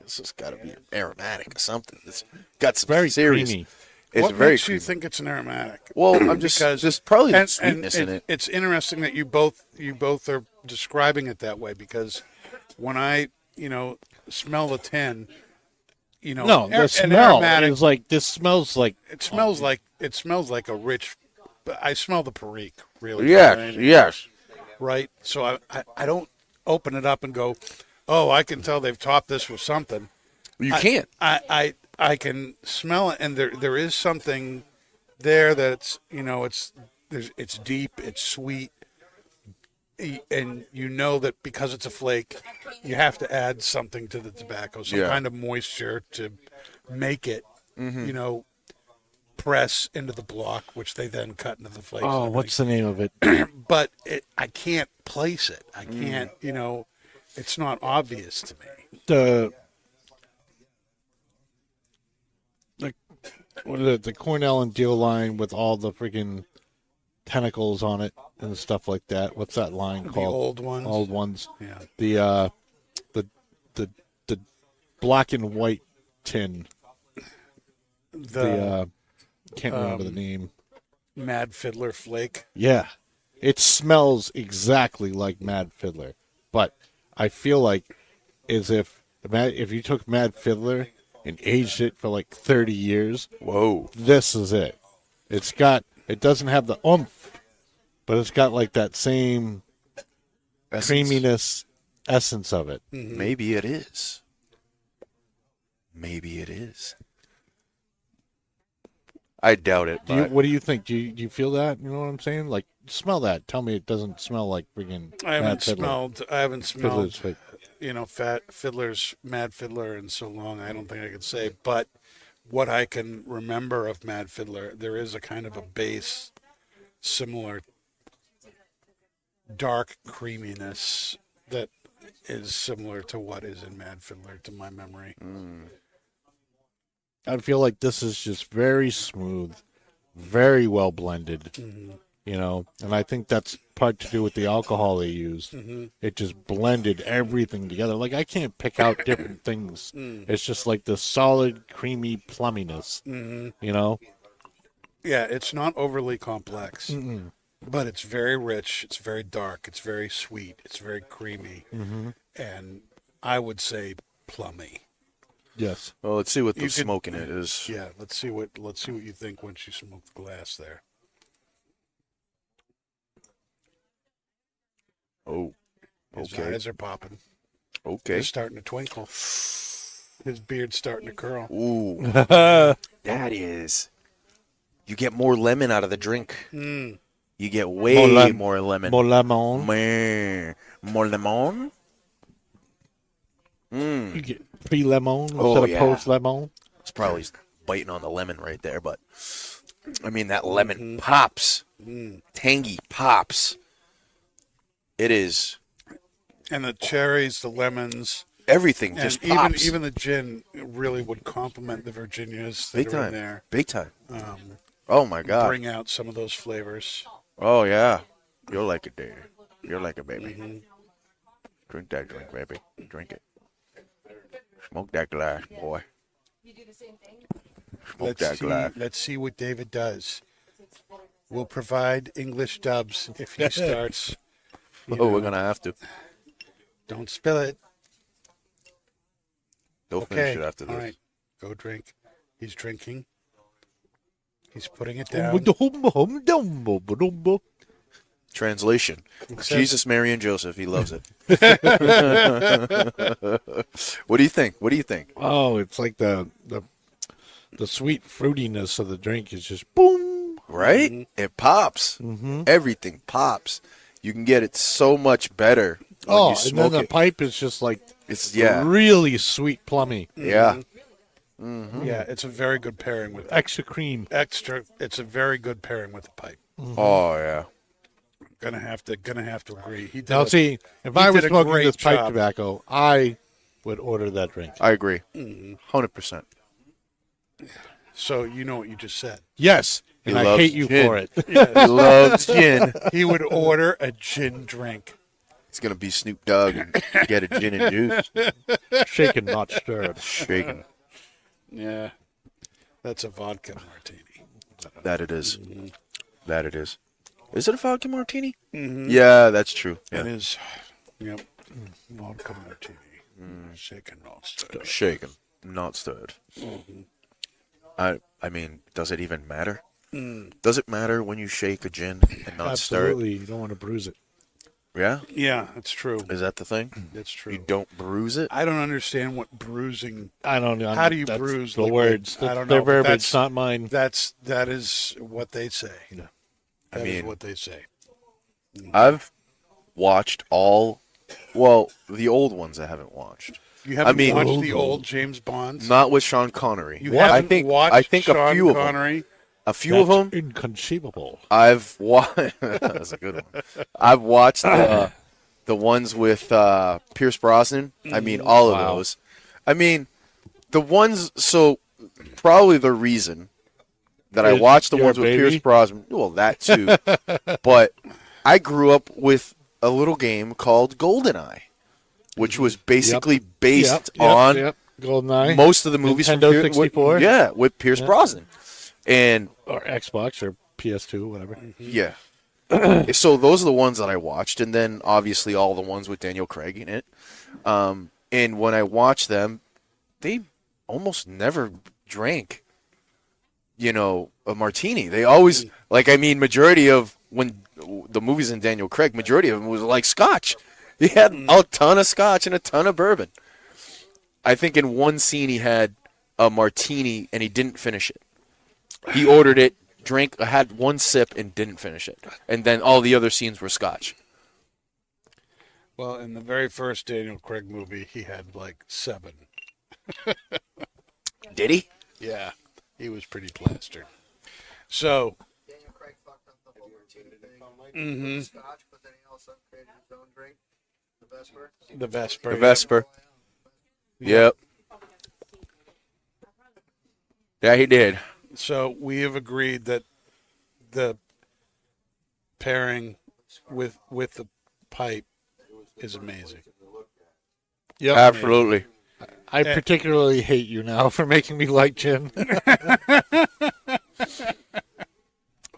this has got to be aromatic or something. It's got some very serious. creamy. It's what very makes you creamy. think it's an aromatic? Well, I'm just probably the sweetness in it. It's interesting that you both are describing it that way, because when I smell the tin, No, the an smell aromatic, is like this smells like it smells like a rich. I smell the Perique, really. Yes. Right. So I don't open it up and go, oh, I can tell they've topped this with something. You can't. I can smell it, and there is something there that's it's deep, it's sweet, and that because it's a flake, you have to add something to the tobacco, some kind of moisture to make it, press into the block, which they then cut into the flakes. oh, what's the name of it? But I can't place it. I can't. It's not obvious to me. What is it? The Cornell and Deal line with all the freaking tentacles on it and stuff like that. What's that line The called? old ones. Old ones. Yeah. The black and white tin. Can't remember the name. Mad Fiddler flake. Yeah, it smells exactly like Mad Fiddler, but I feel like as if you took Mad Fiddler and aged it for like 30 years. Whoa. This is it. It doesn't have the oomph, but it's got like that same creaminess essence of it. Maybe it is. Maybe it is. I doubt it. But What do you think? Do you feel that? You know what I'm saying? Like, smell that. Tell me it doesn't smell like freaking I haven't Mad Fiddler. smelled, Fiddler's fake. Fat Fiddler's Mad Fiddler in so long. I don't think I could say. But what I can remember of Mad Fiddler, there is a kind of a base, similar dark creaminess that is similar to what is in Mad Fiddler, to my memory. I feel like this is just very smooth, very well blended, and I think that's part to do with the alcohol they used. It just blended everything together. Like, I can't pick out different things. It's just like the solid, creamy plumminess, Yeah, it's not overly complex, but it's very rich. It's very dark. It's very sweet. It's very creamy, and I would say plummy. Yes. well, let's see what the You could- smoke in it is. Yeah, let's see what you think once you smoke the glass there. Oh, His okay. eyes are popping. Okay. He's starting to twinkle. His beard's starting to curl. Ooh. That is. You get more lemon out of the drink. You get way more lemon. More lemon. More lemon? You get pre-lemon instead Oh, of yeah. post-lemon. It's probably biting on the lemon right there, but I mean, that lemon pops. Tangy pops. It is. And the cherries, the lemons, everything And just even pops. even the gin really would complement the Virginias that Big are time. in there. Big time. Oh my God. Bring out some of those flavors. Oh yeah. You'll like it, Dave. You'll like it, baby. Mm-hmm. Drink that drink, baby. Drink it. Smoke that glass, boy. Smoke that glass. Let's see what David does. We'll provide English dubs if he starts. Oh, we're gonna have to. Don't spill it. They'll Okay. finish it after this. All right. Go drink. He's drinking. He's putting it down. Translation: Jesus, Mary, and Joseph. He loves it. What do you think? What do you think? Oh, it's like the sweet fruitiness of the drink is just boom. Right? Mm-hmm. It pops. Everything pops. You can get it so much better when you And then smoke the it. pipe is just like It's really sweet plummy. yeah. Yeah, it's a very good pairing with Extra cream. extra. It's a very good pairing with the pipe. Oh yeah. Gonna have to agree. He did. Now, see, if I he was did a smoking great this pipe job. tobacco, I would order that drink. I agree. Mm-hmm. 100%. So you know what you just said. Yes, and I loves hate you gin. for it. He loves gin. He would order a gin drink. He's gonna be Snoop Dogg and get a gin and juice. Shaken, not stirred. Shaken. Yeah, that's a vodka martini. That it is. Mm-hmm. That it is. Is it a vodka martini? Yeah, that's true. It Yeah. is. Yep, vodka martini. Shaken, not stirred. Shaken, not stirred. Mm-hmm. I mean, does it even matter? Does it matter when you shake a gin and not stir Absolutely, you don't want to bruise it. it? Yeah? Yeah, that's true. Is that the thing? That's true. You don't bruise it? I don't understand what bruising. I don't know. How do you that's bruise the liquid? words? I don't Their know, but verbiage, that's- not mine. That is what they say. Yeah. That is mean- what they say. I've watched all, well, the old ones I haven't watched. You haven't mean- watched the old James Bonds. Not with Sean Connery. You haven't watched I think Sean a few Connery. of them. A few of them Inconceivable. I've watched. That's a good one. I've watched the ones with Pierce Brosnan. I mean, all of Wow. those. I mean, the ones. So probably the reason that I Is watched the your ones with baby? Pierce Brosnan. Well, that too. But I grew up with a little game called GoldenEye, which was basically based on Yep. GoldenEye. most of the movies from Nintendo Pierce, 64? with Pierce Brosnan, and or Xbox or PS2, whatever. yeah. So those are the ones that I watched, and then obviously all the ones with Daniel Craig in it. And when I watched them, they almost never drank, a martini. They always, majority of when the movies in Daniel Craig, majority of them was like scotch. He had a ton of scotch and a ton of bourbon. I think in one scene he had a martini and he didn't finish it. He ordered it, had one sip and didn't finish it. And then all the other scenes were scotch. Well, in the very first Daniel Craig movie, he had like 7. Did he? Yeah, he was pretty plastered. So, Daniel Craig fucked up the whole martini thing. Scotch, but then he also created his own drink, the Vesper. the Vesper. The Vesper. Yep. Yeah, he did. So we have agreed that the pairing with the pipe is amazing. Yep. Absolutely. I particularly hate you now for making me like gin.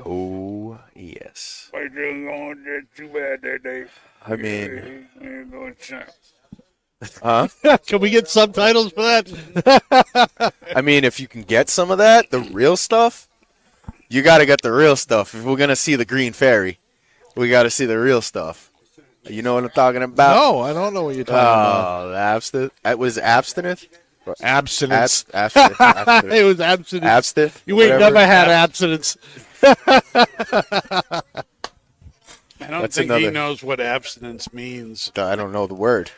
Oh, yes. I just don't did too bad that day. I mean, Can we get subtitles for that? if you can get some of that, the real stuff, you got to get the real stuff. If we're going to see the Green Fairy, we got to see the real stuff. You know what I'm talking about? No, I don't know what you're talking about. Oh, the abstinence. It was abstinence? Abstinence. Abstinence. Abstinence. It was abstinence. Abstinence. You ain't whatever. never had abstinence. I don't That's think he another- knows what abstinence means. I don't know the word.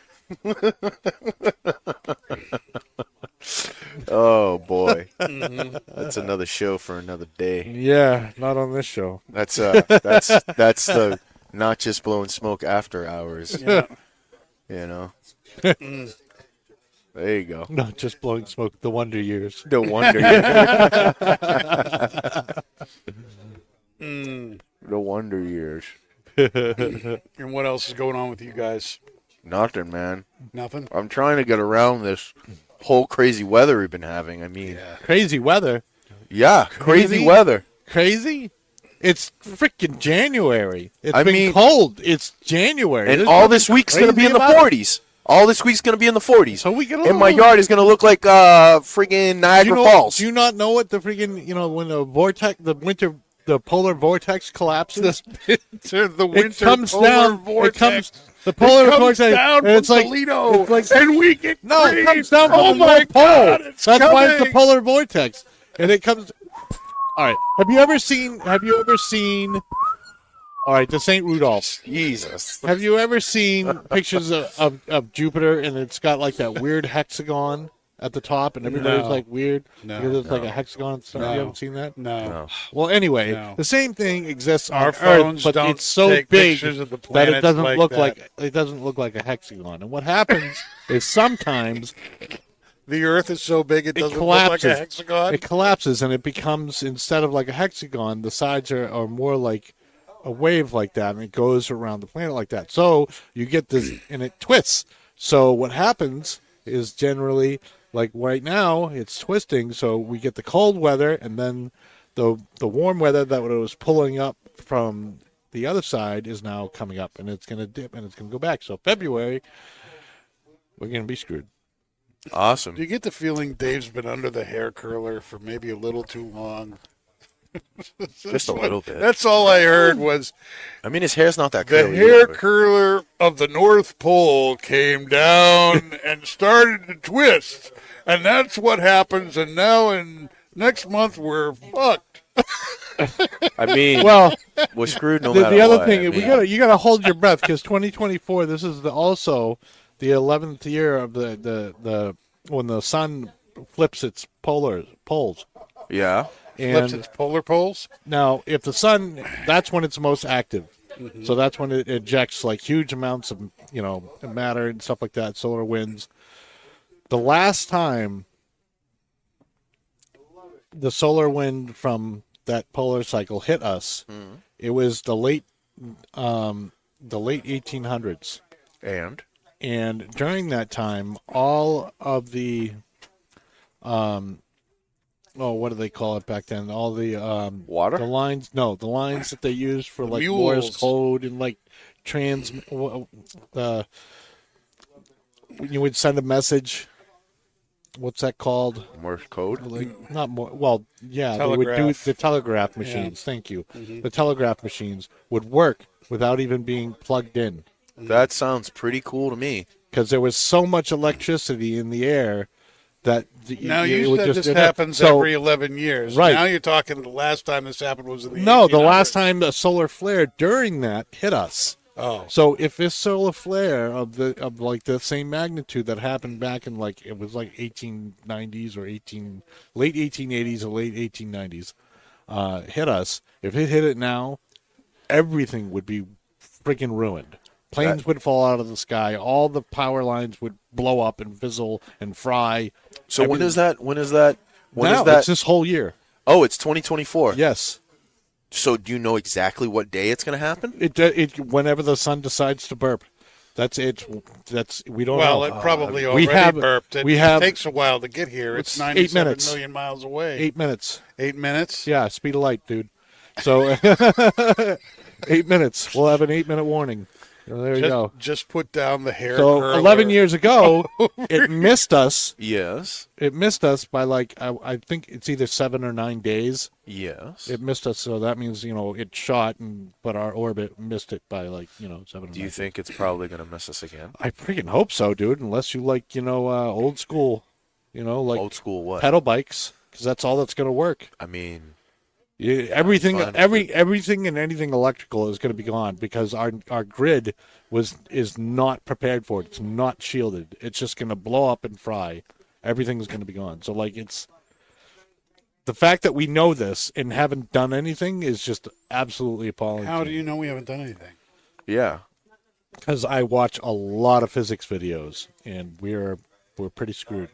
Oh boy, that's another show for another day. Yeah, not on this show. That's the not just blowing smoke after hours. Yeah. You know. There you go. No, just blowing smoke. The Wonder Years. No wonder. No wonder years. And what else is going on with you guys? Nothing, man. Nothing? I'm trying to get around this whole crazy weather we've been having. I mean, Crazy weather. yeah, crazy weather. Crazy? It's freaking January. It's I been mean- cold. It's January. And There's all nothing this week's going to be crazy in the about it. 40s. All this week's going to be in the 40s. So we get a And my little- yard is going to look like friggin' Niagara Falls. Do you not know what the freaking, when the polar vortex collapses? The winter It comes polar down. vortex. It comes. The polar comes vortex, down and from it's like Toledo, it's like and we get no, it freeze. comes down from Oh the my North Pole. God, it's That's why it's the coming. polar vortex, and it comes. All right. Have you ever seen? All right, to St. Rudolph. Jesus. Have you ever seen pictures of Jupiter, and it's got like that weird hexagon at the top, and everybody's No. like weird No. because it's like a hexagon. So No. You haven't seen that? No. Well, anyway, No. the same thing exists on Our Earth, phones but don't it's so take big pictures of the that it planets doesn't like look that. like it doesn't look like a hexagon. And what happens is sometimes The Earth is so big it it doesn't look like collapses. a hexagon. It collapses, and it becomes, instead of like a hexagon, the sides are more like a wave like that, and it goes around the planet like that. So you get this, and it twists. So what happens is generally, like right now, it's twisting. So we get the cold weather, and then the warm weather that was pulling up from the other side is now coming up, and it's going to dip, and it's going to go back. So February, we're going to be screwed. Awesome. Do you get the feeling Dave's been under the hair curler for maybe a little too long? Just a little bit. That's all I heard was I mean, his hair's not that the curly. hair either, but- curler of the North Pole came down and started to twist. And that's what happens. And now in next month, we're fucked. I mean, Well, we're screwed no the matter other what. thing, I mean, you gotta hold your breath because 2024. This is also the 11th year of the when the sun flips its poles. yeah. Flips And its polar poles. now, if the sun, that's when it's most active. So that's when it ejects like huge amounts of matter and stuff like that, solar winds. The last time the solar wind from that polar cycle hit us, it was the late 1800s. And during that time, all of the what do they call it back then? All the Water? the lines that they used for like mules. Morse code and like when you would send a message. What's that called? Morse code. Like not more. Well, yeah, they would do Telegraph. the telegraph machines. Thank you. The telegraph machines would work without even being plugged in That sounds pretty cool to me. because there was so much electricity in the air that Now, it you would said just this happens so- every 11 years. Right. Now you're talking the last time this happened was in the No, the 1800s. last time a solar flare during that hit us. Oh. So if this solar flare of like the same magnitude that happened back in like it was like 1890s or late 1880s or late 1890s hit us, if it hit it now, everything would be freaking ruined. Planes would fall out of the sky. All the power lines would blow up and fizzle and fry. So when Everything. is that? When is that? When Now, is that? it's this whole year. Oh, it's 2024. Yes. So do you know exactly what day it's going to happen? It whenever the sun decides to burp. That's it. We don't Well, know. it probably we already have- burped. It we have- takes a while to get here. It's It's 8 97 minutes. million miles away. 8 minutes. 8 minutes? Yeah, speed of light, dude. So 8 minutes. We'll have an 8-minute warning. So there you go. Just put down the hair So curler. 11 years ago, it missed us. Yes. It missed us by like I think it's either 7 or 9 days. Yes. It missed us, so that means it shot, but our orbit missed it by like 7 or 9. Do you think it's probably going to miss us again? I freaking hope so, dude. Unless you like old school, like Old school what? pedal bikes, because that's all that's going to work. I mean, Everything, fine with everything, and anything electrical is going to be gone because our grid is not prepared for it. It's not shielded. It's just going to blow up and fry. Everything's going to be gone. So it's the fact that we know this and haven't done anything is just absolutely appalling. How do you know we haven't done anything? yeah. Because I watch a lot of physics videos, and we're we're pretty screwed.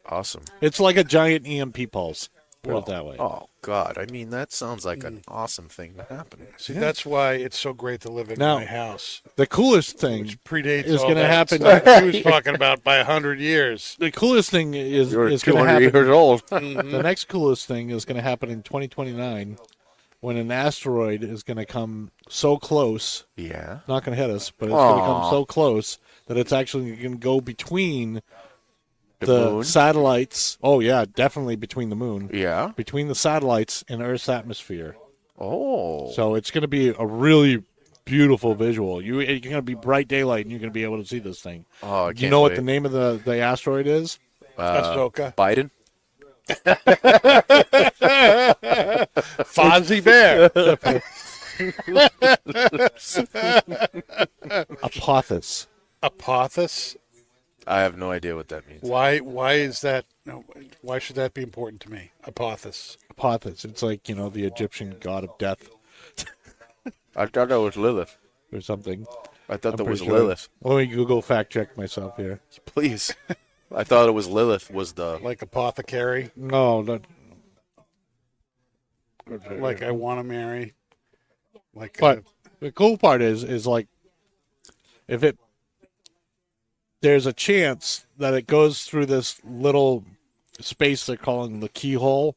Awesome. It's like a giant EMP pulse. Put it that way. Oh, God. I mean, that sounds like an awesome thing to happen. See, that's why it's so great to live in Now- my house, The coolest thing which predates is all going to that happen. stuff he was talking about by 100 years. The coolest thing is You're going to 200 happen. years old. The next coolest thing is going to happen in 2029 when an asteroid is going to come so close, Yeah. not going to hit us, but it's going to come Aw. so close that it's actually going to go between The the moon? satellites. Oh, yeah, definitely between the moon. Yeah. Between the satellites and Earth's atmosphere. Oh. So it's going to be a really beautiful visual. You're going to be bright daylight and you're going to be able to see this thing. Oh, I You can't know what wait. the name of the asteroid is? Ahsoka. Biden? Fozzie Bear. Apophis. Apophis. I have no idea what that means. Why is that? No, why should that be important to me? Apophis. Apophis. It's like, the Egyptian god of death I thought that was Lilith. or something. I thought that I'm was pretty sure. Lilith. Let me Google fact check myself here. Please. I thought it was Lilith was the... Like apothecary. No, not. Like I want to marry. Like But the cool part is like, if there's a chance that it goes through this little space they're calling the keyhole,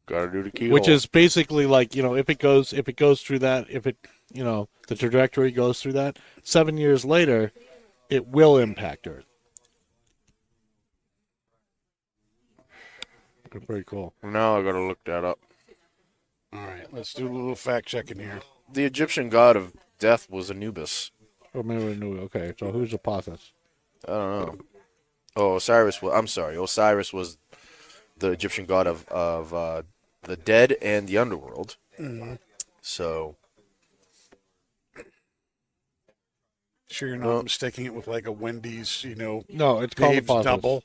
Gotta do the keyhole. which is basically like, if it goes through that, the trajectory goes through that, 7 years later, it will impact Earth. Very cool. Now I gotta look that up. all right, let's do a little fact checking here. The Egyptian god of death was Anubis. Oh, maybe we knew. Okay, so who's Apophis? I don't know. Oh, Osiris was... I'm sorry. Osiris was the Egyptian god of the dead and the underworld. Mm-hmm. So... Sure, you're not Well- mistaking it with like a Wendy's, No, it's called Dave's Apophis. double.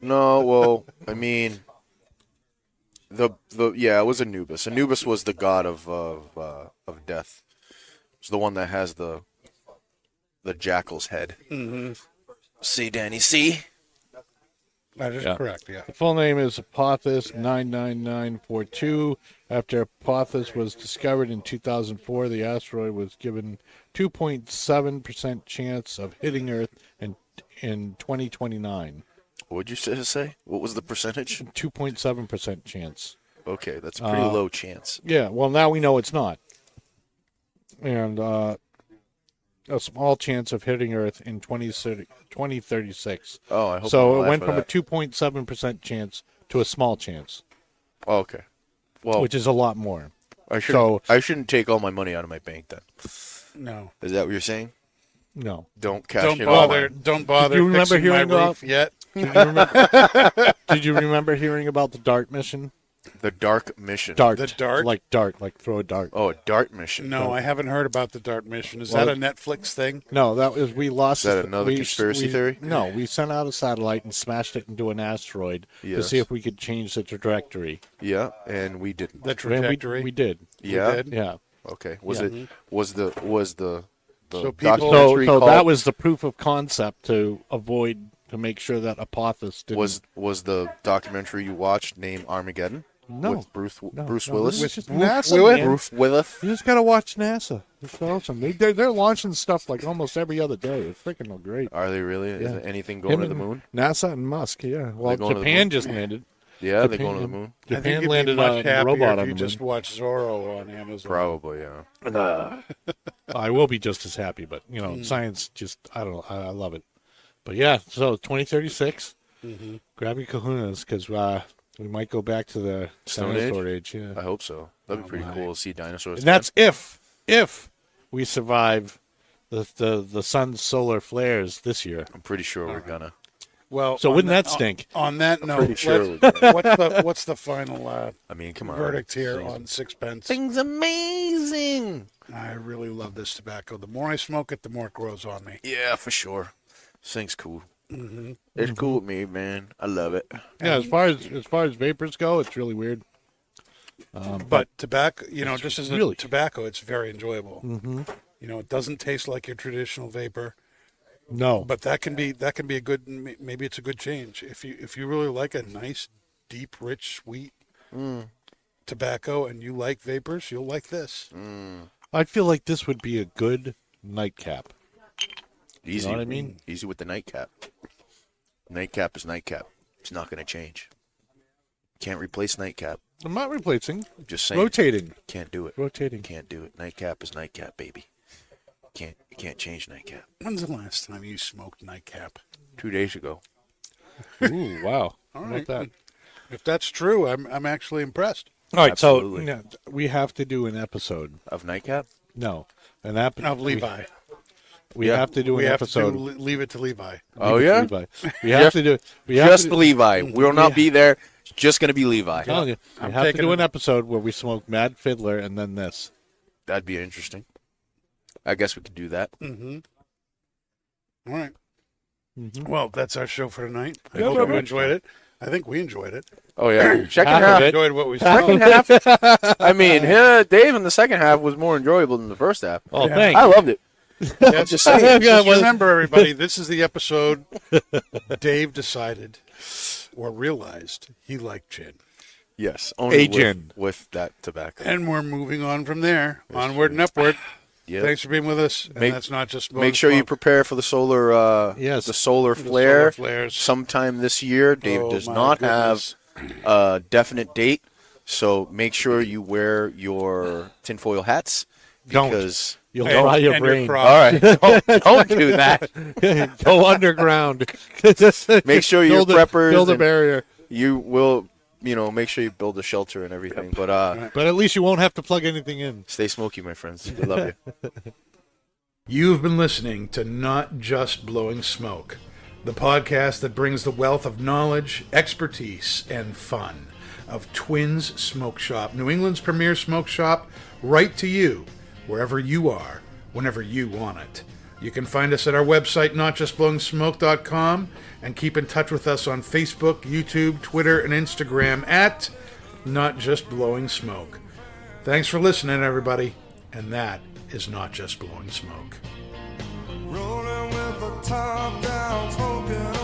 No, well, I mean... Yeah, it was Anubis. Anubis was the god of death. It's the one that has the jackal's head. Mm-hmm. See, Danny, see? That is Yeah. correct. Yeah. The full name is Apophis 99942. After Apophis was discovered in 2004, the asteroid was given 2.7% chance of hitting Earth in 2029. What'd you say? What was the percentage? 2.7% chance. Okay, that's a pretty low chance. Yeah, well, now we know it's not. And a small chance of hitting Earth in 2036. Oh, I hope So I'm it alive went for from a that. 2.7% chance to a small chance, Oh, okay. Well, which is a lot more. I shouldn't, so- I shouldn't take all my money out of my bank then. No. Is that what you're saying? No. Don't cash Don't it bother. all. Don't bother. Did you remember fixing my hearing about- roof yet? Did you remember hearing about the DART mission? The dark mission. DART. The DART? Like DART, like throw a dart. Oh, a dart mission. No, I haven't heard about the DART mission. Is Well, that a Netflix thing? No, that was we lost. Is that another conspiracy theory? No, we sent out a satellite and smashed it into an asteroid to Yes. see if we could change the trajectory. Yeah, and we didn't. The And trajectory. we did. Yeah. did? Yeah. Okay. Was Yeah. it? Was the So people- documentary So called, that was the proof of concept to make sure that Apophis didn't. was the documentary you watched named Armageddon? No. With Bruce No, Bruce no, Willis. It's just Bruce NASA, Willis? man. Bruce Willis. You just gotta watch NASA. It's awesome. They're launching stuff like almost every other day. It's freaking great. Are they really? Is Yeah. there anything going to Him the and moon? NASA and Musk, yeah. Well, going to the Japan moon? just landed. Yeah, they're Japan- going to the moon. I think Japan you'd landed be much a happier robot if on you the just moon. watch Zorro on Amazon. Probably, yeah. I will be just as happy, but science just I don't know. I love it. But yeah, so 2036. Grab your kahunas because we might go back to the Stone dinosaur age. Yeah. I hope so. That'd be pretty cool to see dinosaurs. And that's if we survive the sun's solar flares this year. I'm pretty sure we're gonna. Well, So on wouldn't that that stink? On that note, Pretty sure what's the final I mean, come on. verdict here on Sixpence? Thing's amazing. I really love this tobacco. The more I smoke it, the more it grows on me. Yeah, for sure. This thing's cool. It's cool with me, man. I love it. Yeah, as far as vapors go, it's really weird. But tobacco, just as really- a tobacco, it's very enjoyable. Mm-hmm. It doesn't taste like your traditional vapor. No. But that can be a good. Maybe it's a good change if you really like a nice, deep, rich, sweet tobacco and you like vapors, you'll like this. I feel like this would be a good nightcap. Easy. You know what I mean? Easy with the nightcap. Nightcap is nightcap. It's not going to change. Can't replace nightcap. I'm not replacing. Just saying. Rotating. Can't do it. Rotating. Can't do it. Nightcap is nightcap, baby. You can't change nightcap. When's the last time you smoked nightcap? 2 days ago. Ooh, wow. All How right. about that? If that's true, I'm actually impressed. All right, Absolutely. so we have to do an episode. Of nightcap? No, an app Of Levi. We Yeah. have to do an We have episode. to leave it to Levi. Oh, Leave it to yeah? Levi. We have to do. We have Just to, Levi. We'll not be there. It's just going to be Levi. telling you, we have to taking do it. an episode where we smoke Mad Fiddler and then this. That'd be interesting. I guess we could do that. Mm-hmm. All right. Mm-hmm. Well, that's our show for tonight. I Yeah, hope brother. you enjoyed it. I think we enjoyed it. Oh, yeah. Second Half of half. it. Enjoyed what we Second smoked. half. I mean, Dave in the second half was more enjoyable than the first half. Oh, Yeah. thanks. I loved it. Yeah, Just saying. just remember, everybody, this is the episode Dave decided or realized he liked gin. Yes. Only gin. with that tobacco. And we're moving on from there, onward and upward. Yep. Thanks for being with us. And Make- that's not just Make sure you smoke. prepare for the solar Yes. the solar The flare solar flares. sometime this year. Dave Oh, does my not goodness. have a definite date, so make sure you wear your tinfoil hats Don't. because You'll And- fry your and brain. crotch. all right, don't do that. Go underground. Make sure your build preppers build a and barrier. you will, make sure you build a shelter and everything. But But at least you won't have to plug anything in. stay smoky, my friends. We love you. You've been listening to Not Just Blowing Smoke, the podcast that brings the wealth of knowledge, expertise, and fun of Twins Smoke Shop, New England's premier smoke shop, right to you, wherever you are, whenever you want it. You can find us at our website, notjustblowingsmoke.com, and keep in touch with us on Facebook, YouTube, Twitter, and Instagram at Not Just Blowing Smoke. Thanks for listening, everybody, and that is Not Just Blowing Smoke. Rolling with the top down, smoking